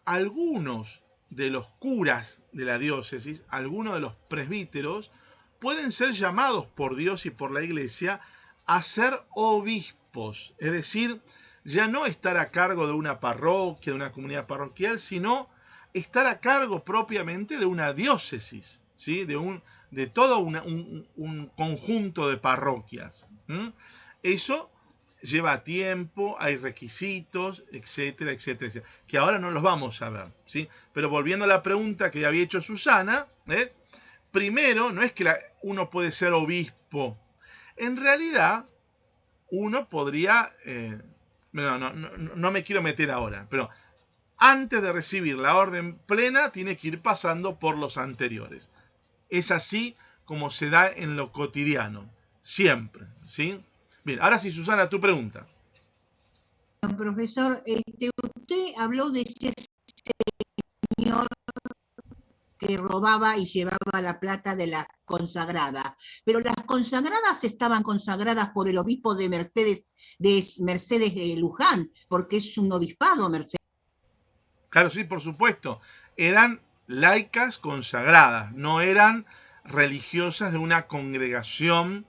algunos de los curas de la diócesis, algunos de los presbíteros, pueden ser llamados por Dios y por la Iglesia a ser obispos, es decir, ya no estar a cargo de una parroquia, de una comunidad parroquial, sino estar a cargo propiamente de una diócesis, ¿sí? de todo un conjunto de parroquias. Eso lleva tiempo, hay requisitos, etcétera, etcétera, etcétera, que ahora no los vamos a ver, ¿sí? Pero volviendo a la pregunta que había hecho Susana, primero, no es que uno puede ser obispo. En realidad, uno podría... no me quiero meter ahora, pero antes de recibir la orden plena, tiene que ir pasando por los anteriores. Es así como se da en lo cotidiano, siempre, ¿sí? Bien, ahora sí, Susana, tu pregunta. Profesor, usted habló de ese señor que robaba y llevaba la plata de la consagrada, pero las consagradas estaban consagradas por el obispo de Mercedes de Luján, porque es un obispado Mercedes. Claro, sí, por supuesto. Eran laicas consagradas, no eran religiosas de una congregación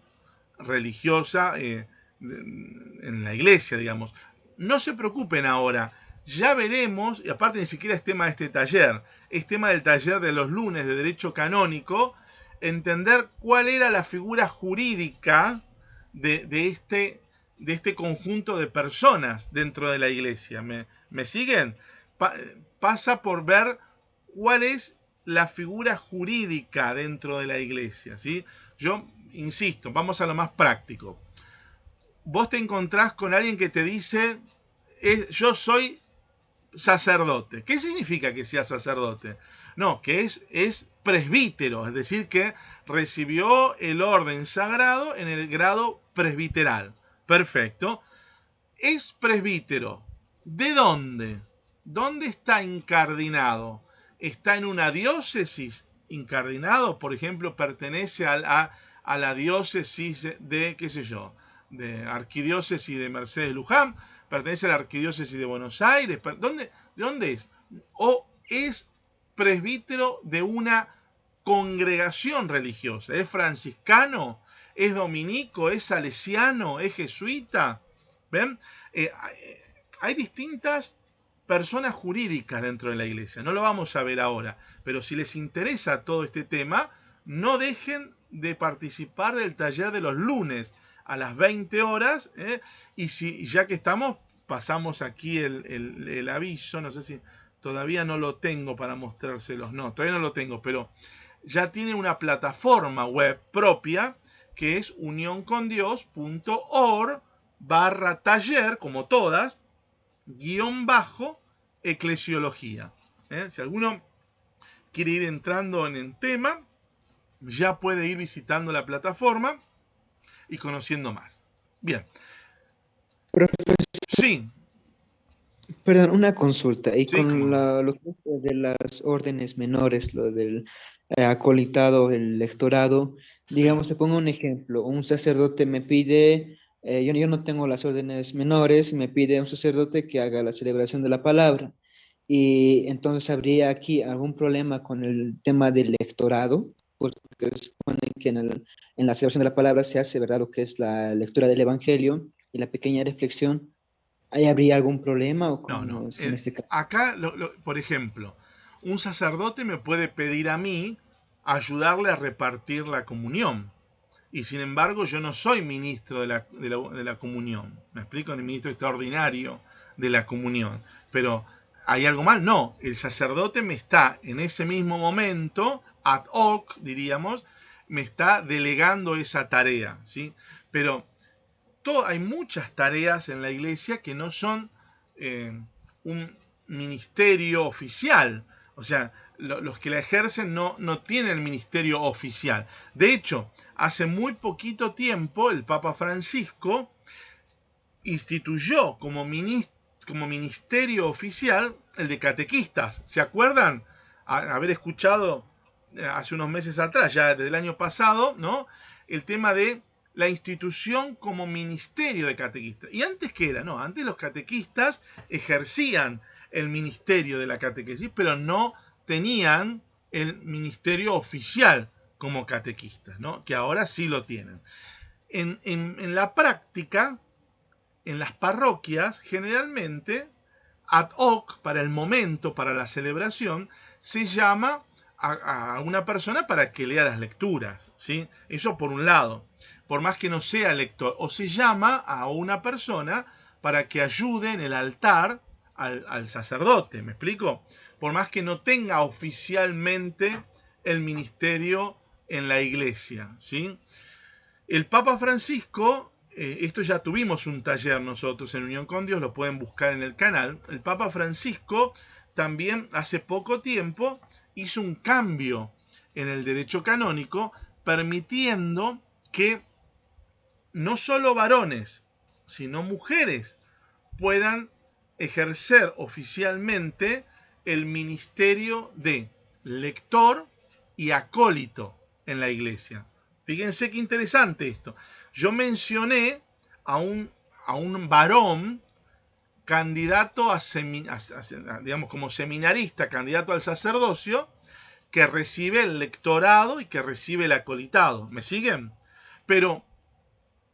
religiosa en la iglesia, digamos. No se preocupen ahora, ya veremos, y aparte ni siquiera es tema de este taller, es tema del taller de los lunes de Derecho Canónico, entender cuál era la figura jurídica de de este conjunto de personas dentro de la iglesia. ¿Me siguen? Pasa por ver cuál es la figura jurídica dentro de la iglesia, ¿sí? Yo insisto, vamos a lo más práctico. Vos te encontrás con alguien que te dice, yo soy sacerdote. ¿Qué significa que sea sacerdote? No, que es presbítero, es decir, que recibió el orden sagrado en el grado presbiteral. Perfecto. Es presbítero. ¿De dónde? ¿Dónde está incardinado? ¿Está en una diócesis incardinado? Por ejemplo, pertenece a la diócesis de, qué sé yo, de arquidiócesis de Mercedes Luján, pertenece a la arquidiócesis de Buenos Aires. ¿De dónde es? ¿O es presbítero de una congregación religiosa? ¿Es franciscano? ¿Es dominico? ¿Es salesiano? ¿Es jesuita? ¿Ven? Hay distintas personas jurídicas dentro de la iglesia. No lo vamos a ver ahora. Pero si les interesa todo este tema, no dejen de participar del taller de los lunes a las 20 horas. Y si ya que estamos, pasamos aquí el aviso. No sé si todavía no lo tengo para mostrárselos. No, todavía no lo tengo. Pero ya tiene una plataforma web propia que es unioncondios.org/taller, como todas, _eclesiología. Si alguno quiere ir entrando en el tema, ya puede ir visitando la plataforma y conociendo más. Bien. Profesor, Sí. perdón, una consulta. Y Sí, con cómo no. los cursos de las órdenes menores, lo del acolitado, el lectorado, digamos, Sí. te pongo un ejemplo. Un sacerdote me pide, yo no tengo las órdenes menores, me pide un sacerdote que haga la celebración de la palabra. Y entonces habría aquí algún problema con el tema del lectorado, porque se supone que en la celebración de la palabra se hace, ¿verdad?, lo que es la lectura del Evangelio y la pequeña reflexión. ¿Ahí habría algún problema o No, cómo no. es en este caso? Acá, por ejemplo, un sacerdote me puede pedir a mí ayudarle a repartir la comunión. Y sin embargo, yo no soy ministro de la comunión. ¿Me explico? El ministro extraordinario de la comunión. Pero, ¿hay algo mal? No. El sacerdote me está, en ese mismo momento, ad hoc, diríamos, me está delegando esa tarea, ¿sí? Pero hay muchas tareas en la iglesia que no son un ministerio oficial. O sea, los que la ejercen no tienen el ministerio oficial. De hecho, hace muy poquito tiempo el Papa Francisco instituyó como ministerio oficial el de catequistas. ¿Se acuerdan? Haber escuchado hace unos meses atrás, ya desde el año pasado, ¿no? El tema de la institución como ministerio de catequistas. ¿Y antes qué era? No, antes los catequistas ejercían el ministerio de la catequesis, pero no tenían el ministerio oficial como catequistas, ¿no? Que ahora sí lo tienen. En la práctica, en las parroquias, generalmente, ad hoc, para el momento, para la celebración, se llama a una persona para que lea las lecturas, ¿sí? Eso por un lado, por más que no sea lector, o se llama a una persona para que ayude en el altar al sacerdote, ¿me explico? Por más que no tenga oficialmente el ministerio en la iglesia, ¿sí? El Papa Francisco, esto ya tuvimos un taller nosotros en Unión con Dios, lo pueden buscar en el canal. El Papa Francisco también hace poco tiempo hizo un cambio en el derecho canónico, permitiendo que no solo varones, sino mujeres puedan ejercer oficialmente el ministerio de lector y acólito en la iglesia. Fíjense qué interesante esto. Yo mencioné a un varón candidato digamos, como seminarista, candidato al sacerdocio, que recibe el lectorado y que recibe el acolitado. ¿Me siguen? Pero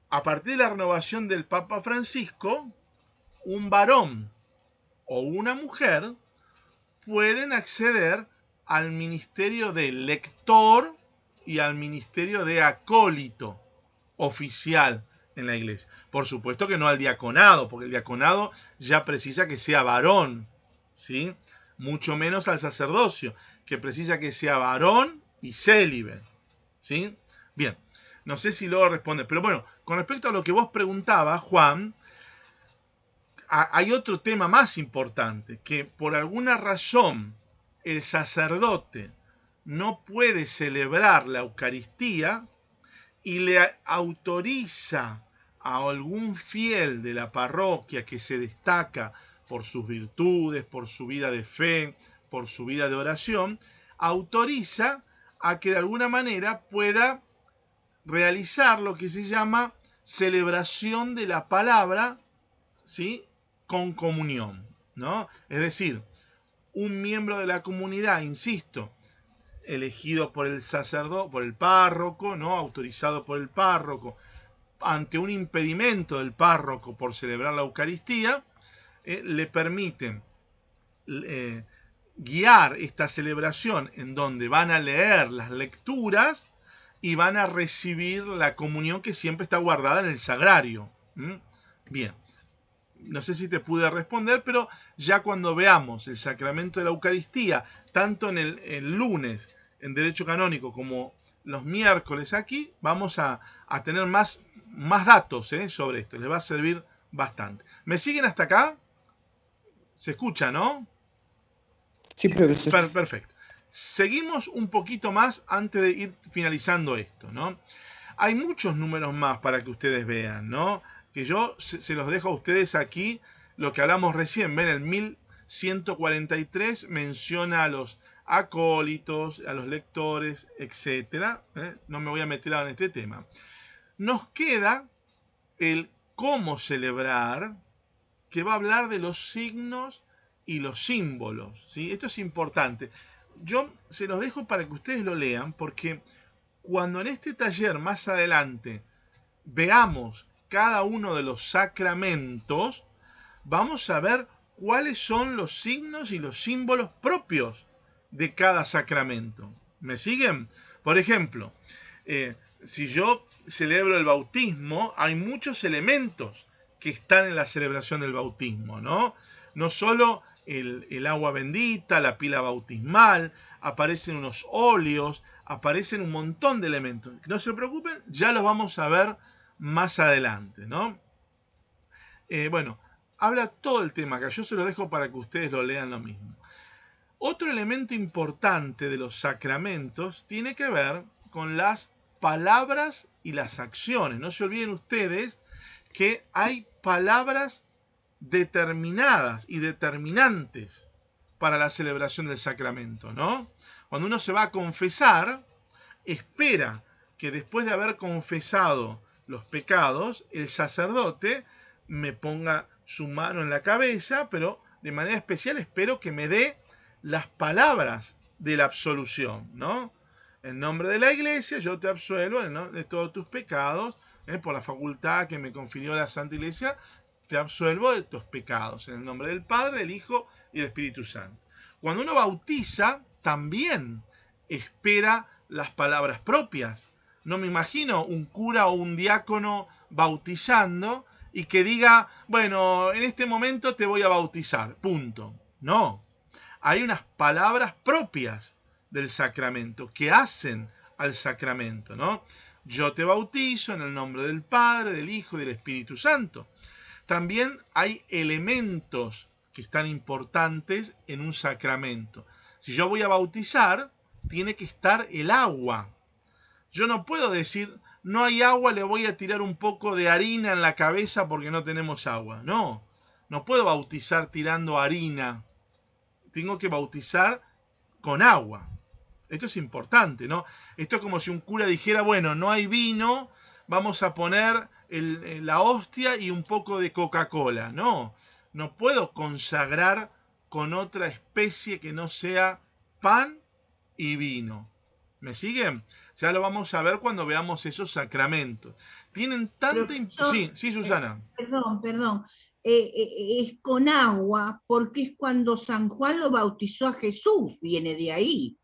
a partir de la renovación del Papa Francisco, un varón o una mujer pueden acceder al ministerio de lector y al ministerio de acólito oficial en la iglesia. Por supuesto que no al diaconado, porque el diaconado ya precisa que sea varón, ¿sí? Mucho menos al sacerdocio, que precisa que sea varón y célibe, ¿sí? Bien, no sé si luego responde, pero bueno, con respecto a lo que vos preguntabas, Juan, hay otro tema más importante, que por alguna razón el sacerdote no puede celebrar la Eucaristía y le autoriza a algún fiel de la parroquia que se destaca por sus virtudes, por su vida de fe, por su vida de oración, autoriza a que de alguna manera pueda realizar lo que se llama celebración de la palabra, ¿sí? Con comunión, ¿no? Es decir, un miembro de la comunidad, insisto, elegido por el sacerdote, por el párroco, ¿no? Autorizado por el párroco, ante un impedimento del párroco por celebrar la Eucaristía, le permiten guiar esta celebración en donde van a leer las lecturas y van a recibir la comunión que siempre está guardada en el sagrario. Bien, no sé si te pude responder, pero ya cuando veamos el sacramento de la Eucaristía, tanto en el lunes en Derecho Canónico como los miércoles aquí, vamos a tener más datos sobre esto. Les va a servir bastante. ¿Me siguen hasta acá? ¿Se escucha, no? Sí, profesor. Perfecto. Seguimos un poquito más antes de ir finalizando esto, ¿no? Hay muchos números más para que ustedes vean, ¿no? Que yo se los dejo a ustedes aquí, lo que hablamos recién. Ven, el 1143 menciona a los acólitos, a los lectores, etc. No me voy a meter ahora en este tema. Nos queda el cómo celebrar, que va a hablar de los signos y los símbolos, ¿sí? Esto es importante. Yo se los dejo para que ustedes lo lean, porque cuando en este taller más adelante veamos cada uno de los sacramentos, vamos a ver cuáles son los signos y los símbolos propios de cada sacramento. ¿Me siguen? Por ejemplo, si yo celebro el bautismo, hay muchos elementos que están en la celebración del bautismo, ¿no? No solo el agua bendita, la pila bautismal, aparecen unos óleos, aparecen un montón de elementos. No se preocupen, ya los vamos a ver más adelante, ¿no? Bueno, habla todo el tema acá, yo se lo dejo para que ustedes lo lean lo mismo. Otro elemento importante de los sacramentos tiene que ver con las palabras y las acciones. No se olviden ustedes que hay palabras determinadas y determinantes para la celebración del sacramento, ¿no? Cuando uno se va a confesar, espera que después de haber confesado los pecados, el sacerdote me ponga su mano en la cabeza, pero de manera especial espero que me dé las palabras de la absolución, ¿no? En nombre de la Iglesia yo te absuelvo de todos tus pecados, por la facultad que me confirió la Santa Iglesia, te absuelvo de tus pecados, en el nombre del Padre, del Hijo y del Espíritu Santo. Cuando uno bautiza, también espera las palabras propias. No me imagino un cura o un diácono bautizando y que diga, bueno, en este momento te voy a bautizar, punto. No, hay unas palabras propias del sacramento que hacen al sacramento, ¿no? Yo te bautizo en el nombre del Padre, del Hijo y del Espíritu Santo. También hay elementos que están importantes en un sacramento. Si yo voy a bautizar, tiene que estar el agua. Yo no puedo decir, no hay agua, le voy a tirar un poco de harina en la cabeza porque no tenemos agua. No, no puedo bautizar tirando harina. Tengo que bautizar con agua. Esto es importante, ¿no? Esto es como si un cura dijera, bueno, no hay vino, vamos a poner la hostia y un poco de Coca-Cola. No, no puedo consagrar con otra especie que no sea pan y vino. ¿Me siguen? Ya lo vamos a ver cuando veamos esos sacramentos. Tienen tanta... Sí, Susana. Perdón. Es con agua porque es cuando San Juan lo bautizó a Jesús, viene de ahí.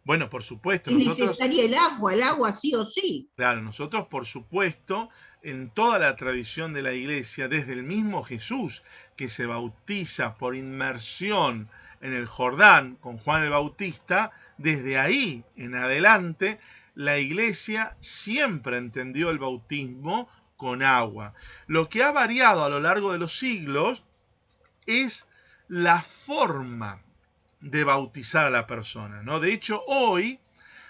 Bueno, por supuesto. Es necesaria el agua sí o sí. Claro, nosotros por supuesto en toda la tradición de la iglesia, desde el mismo Jesús que se bautiza por inmersión en el Jordán con Juan el Bautista, desde ahí en adelante la iglesia siempre entendió el bautismo con agua. Lo que ha variado a lo largo de los siglos es la forma de bautizar a la persona, ¿no? De hecho, hoy,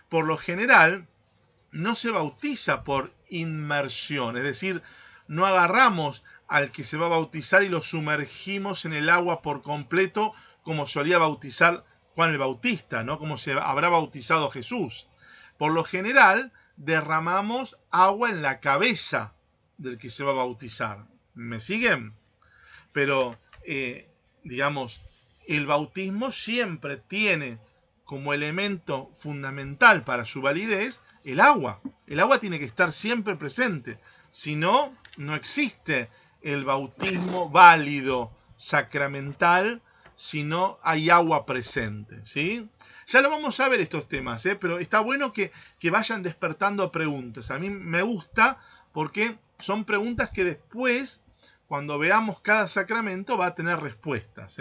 por lo general, no se bautiza por inmersión, es decir, no agarramos al que se va a bautizar y lo sumergimos en el agua por completo como solía bautizar Juan el Bautista, ¿no? Como se habrá bautizado Jesús. Por lo general, derramamos agua en la cabeza del que se va a bautizar. ¿Me siguen? Pero, digamos, el bautismo siempre tiene como elemento fundamental para su validez el agua. El agua tiene que estar siempre presente. Si no, no existe el bautismo válido, sacramental, si no hay agua presente, ¿sí? Ya lo vamos a ver estos temas, pero está bueno que vayan despertando preguntas. A mí me gusta porque son preguntas que después, cuando veamos cada sacramento, va a tener respuestas,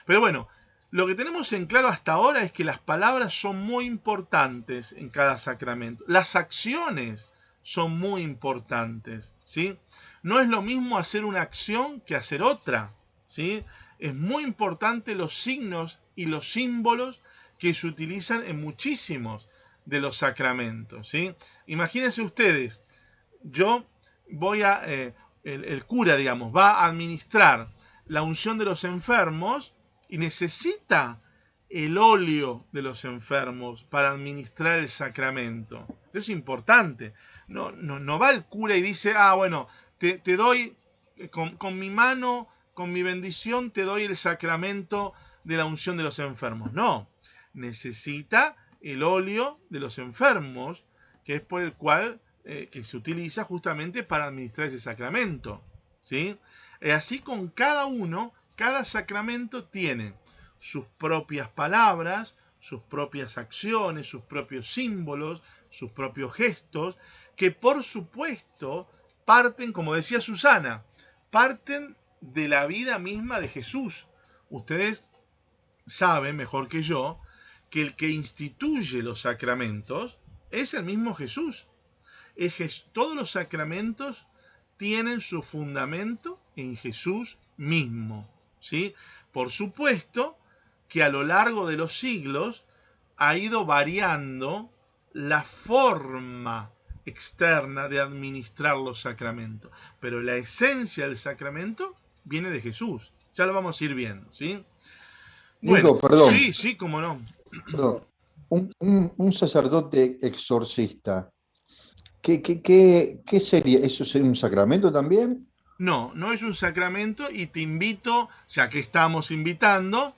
Pero bueno, lo que tenemos en claro hasta ahora es que las palabras son muy importantes en cada sacramento. Las acciones son muy importantes, ¿sí? No es lo mismo hacer una acción que hacer otra, ¿sí? Es muy importante los signos y los símbolos que se utilizan en muchísimos de los sacramentos, ¿sí? Imagínense ustedes, yo voy a, el cura, digamos, va a administrar la unción de los enfermos y necesita el óleo de los enfermos para administrar el sacramento. Eso es importante. No va el cura y dice, bueno, te doy con mi mano, con mi bendición, te doy el sacramento de la unción de los enfermos. No, necesita el óleo de los enfermos, que es por el cual que se utiliza justamente para administrar ese sacramento, ¿sí? Así con cada uno, cada sacramento tiene sus propias palabras, sus propias acciones, sus propios símbolos, sus propios gestos, que por supuesto parten, como decía Susana, parten de la vida misma de Jesús. Ustedes saben mejor que yo que el que instituye los sacramentos es el mismo Jesús. Todos los sacramentos tienen su fundamento en Jesús mismo, ¿sí? Por supuesto que a lo largo de los siglos ha ido variando la forma externa de administrar los sacramentos, pero la esencia del sacramento viene de Jesús. Ya lo vamos a ir viendo, ¿sí? Bueno, Nico, perdón. Sí, cómo no. Perdón. Un sacerdote exorcista, ¿qué sería? ¿Eso sería un sacramento también? No, no es un sacramento y te invito, ya que estamos invitando,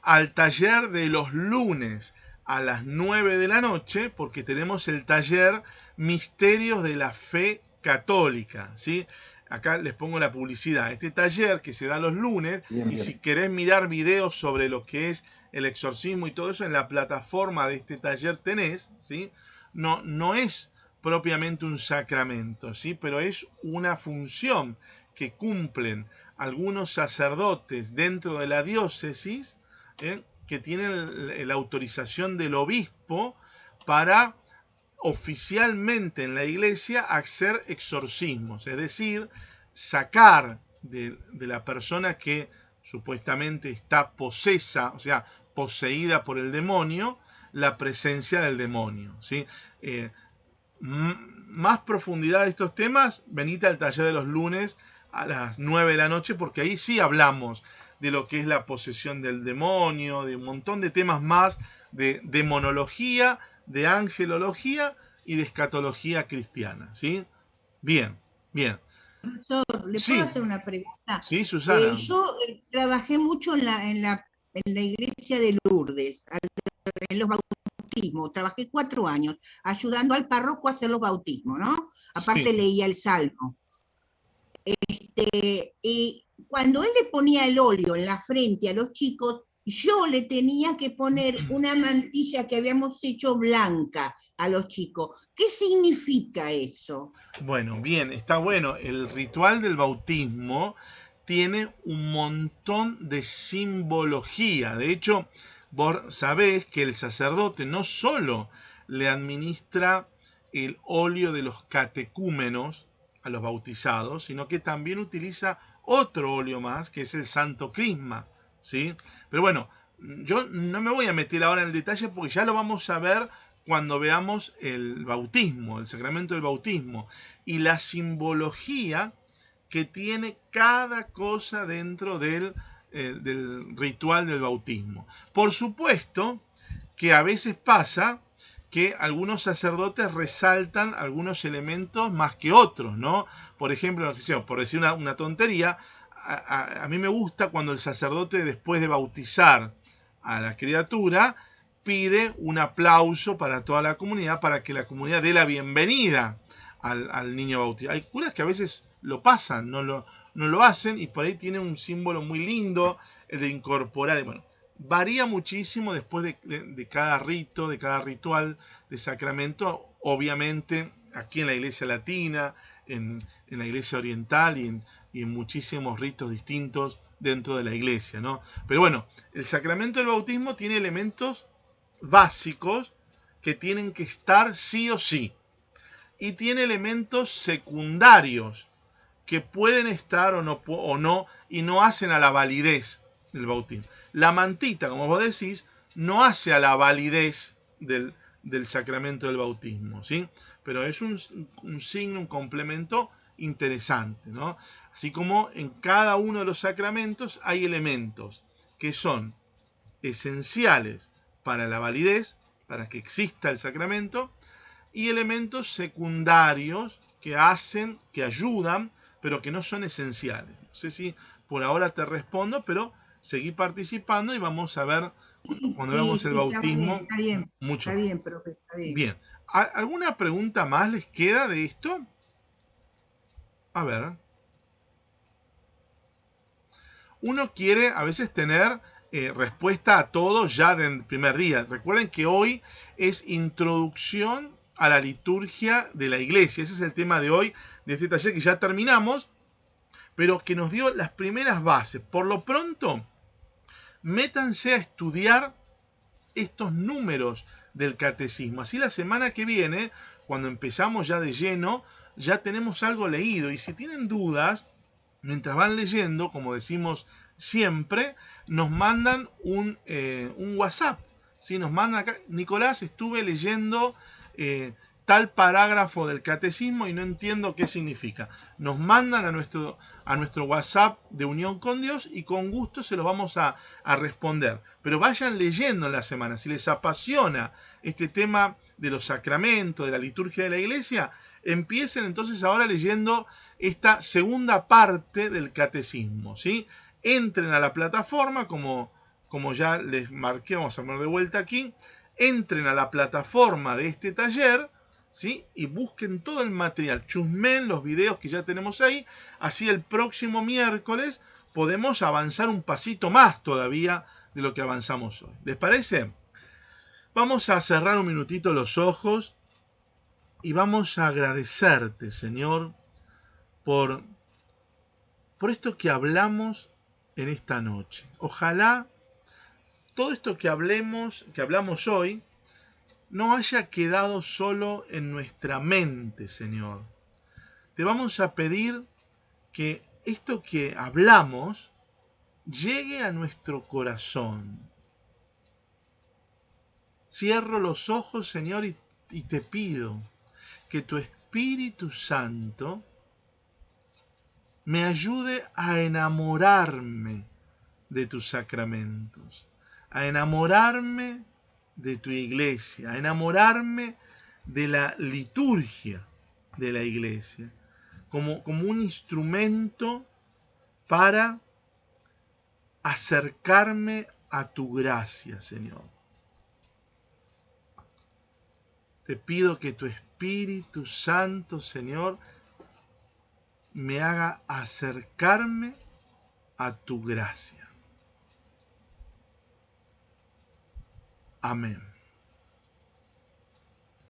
al taller de los lunes a las 9 de la noche, porque tenemos el taller Misterios de la Fe Católica, ¿sí? Acá les pongo la publicidad. Este taller que se da los lunes, Bien, y bien. si querés mirar videos sobre lo que es el exorcismo y todo eso, en la plataforma de este taller tenés, ¿sí? No es propiamente un sacramento, ¿sí? Pero es una función que cumplen algunos sacerdotes dentro de la diócesis, que tienen la autorización del obispo para oficialmente en la iglesia hacer exorcismos, es decir, sacar de la persona que supuestamente está posesa, o sea, poseída por el demonio, la presencia del demonio, ¿sí? Más profundidad de estos temas, venite al taller de los lunes a las 9 de la noche, porque ahí sí hablamos de lo que es la posesión del demonio, de un montón de temas más, de demonología, de angelología y de escatología cristiana, ¿sí? Bien. Profesor, ¿le Sí. puedo hacer una pregunta? Sí, Susana. Yo trabajé mucho en la iglesia de Lourdes, en los bautismos. Trabajé 4 años ayudando al párroco a hacer los bautismos, ¿no? Aparte Sí. leía el salmo. Y cuando él le ponía el óleo en la frente a los chicos, yo le tenía que poner una mantilla que habíamos hecho blanca a los chicos. ¿Qué significa eso? Bueno, bien, está bueno. El ritual del bautismo tiene un montón de simbología. De hecho, vos sabés que el sacerdote no solo le administra el óleo de los catecúmenos a los bautizados, sino que también utiliza otro óleo más, que es el santo crisma, ¿sí? Pero bueno, yo no me voy a meter ahora en el detalle porque ya lo vamos a ver cuando veamos el bautismo, el sacramento del bautismo y la simbología que tiene cada cosa dentro del ritual del bautismo. Por supuesto que a veces pasa que algunos sacerdotes resaltan algunos elementos más que otros, ¿no? Por ejemplo, por decir una tontería, a mí me gusta cuando el sacerdote, después de bautizar a la criatura, pide un aplauso para toda la comunidad, para que la comunidad dé la bienvenida al niño bautizado. Hay curas que a veces lo pasan, no lo hacen, y por ahí tiene un símbolo muy lindo de incorporar. Bueno, varía muchísimo después de cada rito, de cada ritual de sacramento. Obviamente, aquí en la iglesia latina, en la iglesia oriental y en muchísimos ritos distintos dentro de la iglesia, ¿no? Pero bueno, el sacramento del bautismo tiene elementos básicos que tienen que estar sí o sí. Y tiene elementos secundarios que pueden estar o no, y no hacen a la validez del bautismo. La mantita, como vos decís, no hace a la validez del sacramento del bautismo, ¿sí? Pero es un signo, un complemento interesante, ¿no? Así como en cada uno de los sacramentos hay elementos que son esenciales para la validez, para que exista el sacramento, y elementos secundarios que hacen, que ayudan, pero que no son esenciales. No sé si por ahora te respondo, pero seguí participando y vamos a ver cuando veamos el bautismo mucho. Está bien, profe, está bien. Bien, ¿alguna pregunta más les queda de esto? A ver. Uno quiere a veces tener respuesta a todo ya del primer día. Recuerden que hoy es introducción a la liturgia de la iglesia. Ese es el tema de hoy, de este taller que ya terminamos, pero que nos dio las primeras bases. Por lo pronto, métanse a estudiar estos números del catecismo. Así la semana que viene, cuando empezamos ya de lleno, ya tenemos algo leído. Y si tienen dudas, mientras van leyendo, como decimos siempre, nos mandan un WhatsApp. ¿Sí? Nos mandan acá, Nicolás, estuve leyendo tal parágrafo del catecismo y no entiendo qué significa. Nos mandan a nuestro WhatsApp de Unión con Dios y con gusto se los vamos a responder. Pero vayan leyendo en la semana. Si les apasiona este tema de los sacramentos, de la liturgia de la iglesia, empiecen entonces ahora leyendo esta segunda parte del catecismo, ¿sí? Entren a la plataforma, como ya les marqué, vamos a poner de vuelta aquí, entren a la plataforma de este taller, ¿sí? Y busquen todo el material, chusmen los videos que ya tenemos ahí, así el próximo miércoles podemos avanzar un pasito más todavía de lo que avanzamos hoy. ¿Les parece? Vamos a cerrar un minutito los ojos y vamos a agradecerte, Señor, por esto que hablamos en esta noche. Ojalá todo esto que hablamos hoy, no haya quedado solo en nuestra mente, Señor. Te vamos a pedir que esto que hablamos llegue a nuestro corazón. Cierro los ojos, Señor, y te pido que tu Espíritu Santo me ayude a enamorarme de tus sacramentos, a enamorarme de tu iglesia, a enamorarme de la liturgia de la iglesia, como un instrumento para acercarme a tu gracia, Señor. Te pido que tu Espíritu Santo, Señor, me haga acercarme a tu gracia. Amén.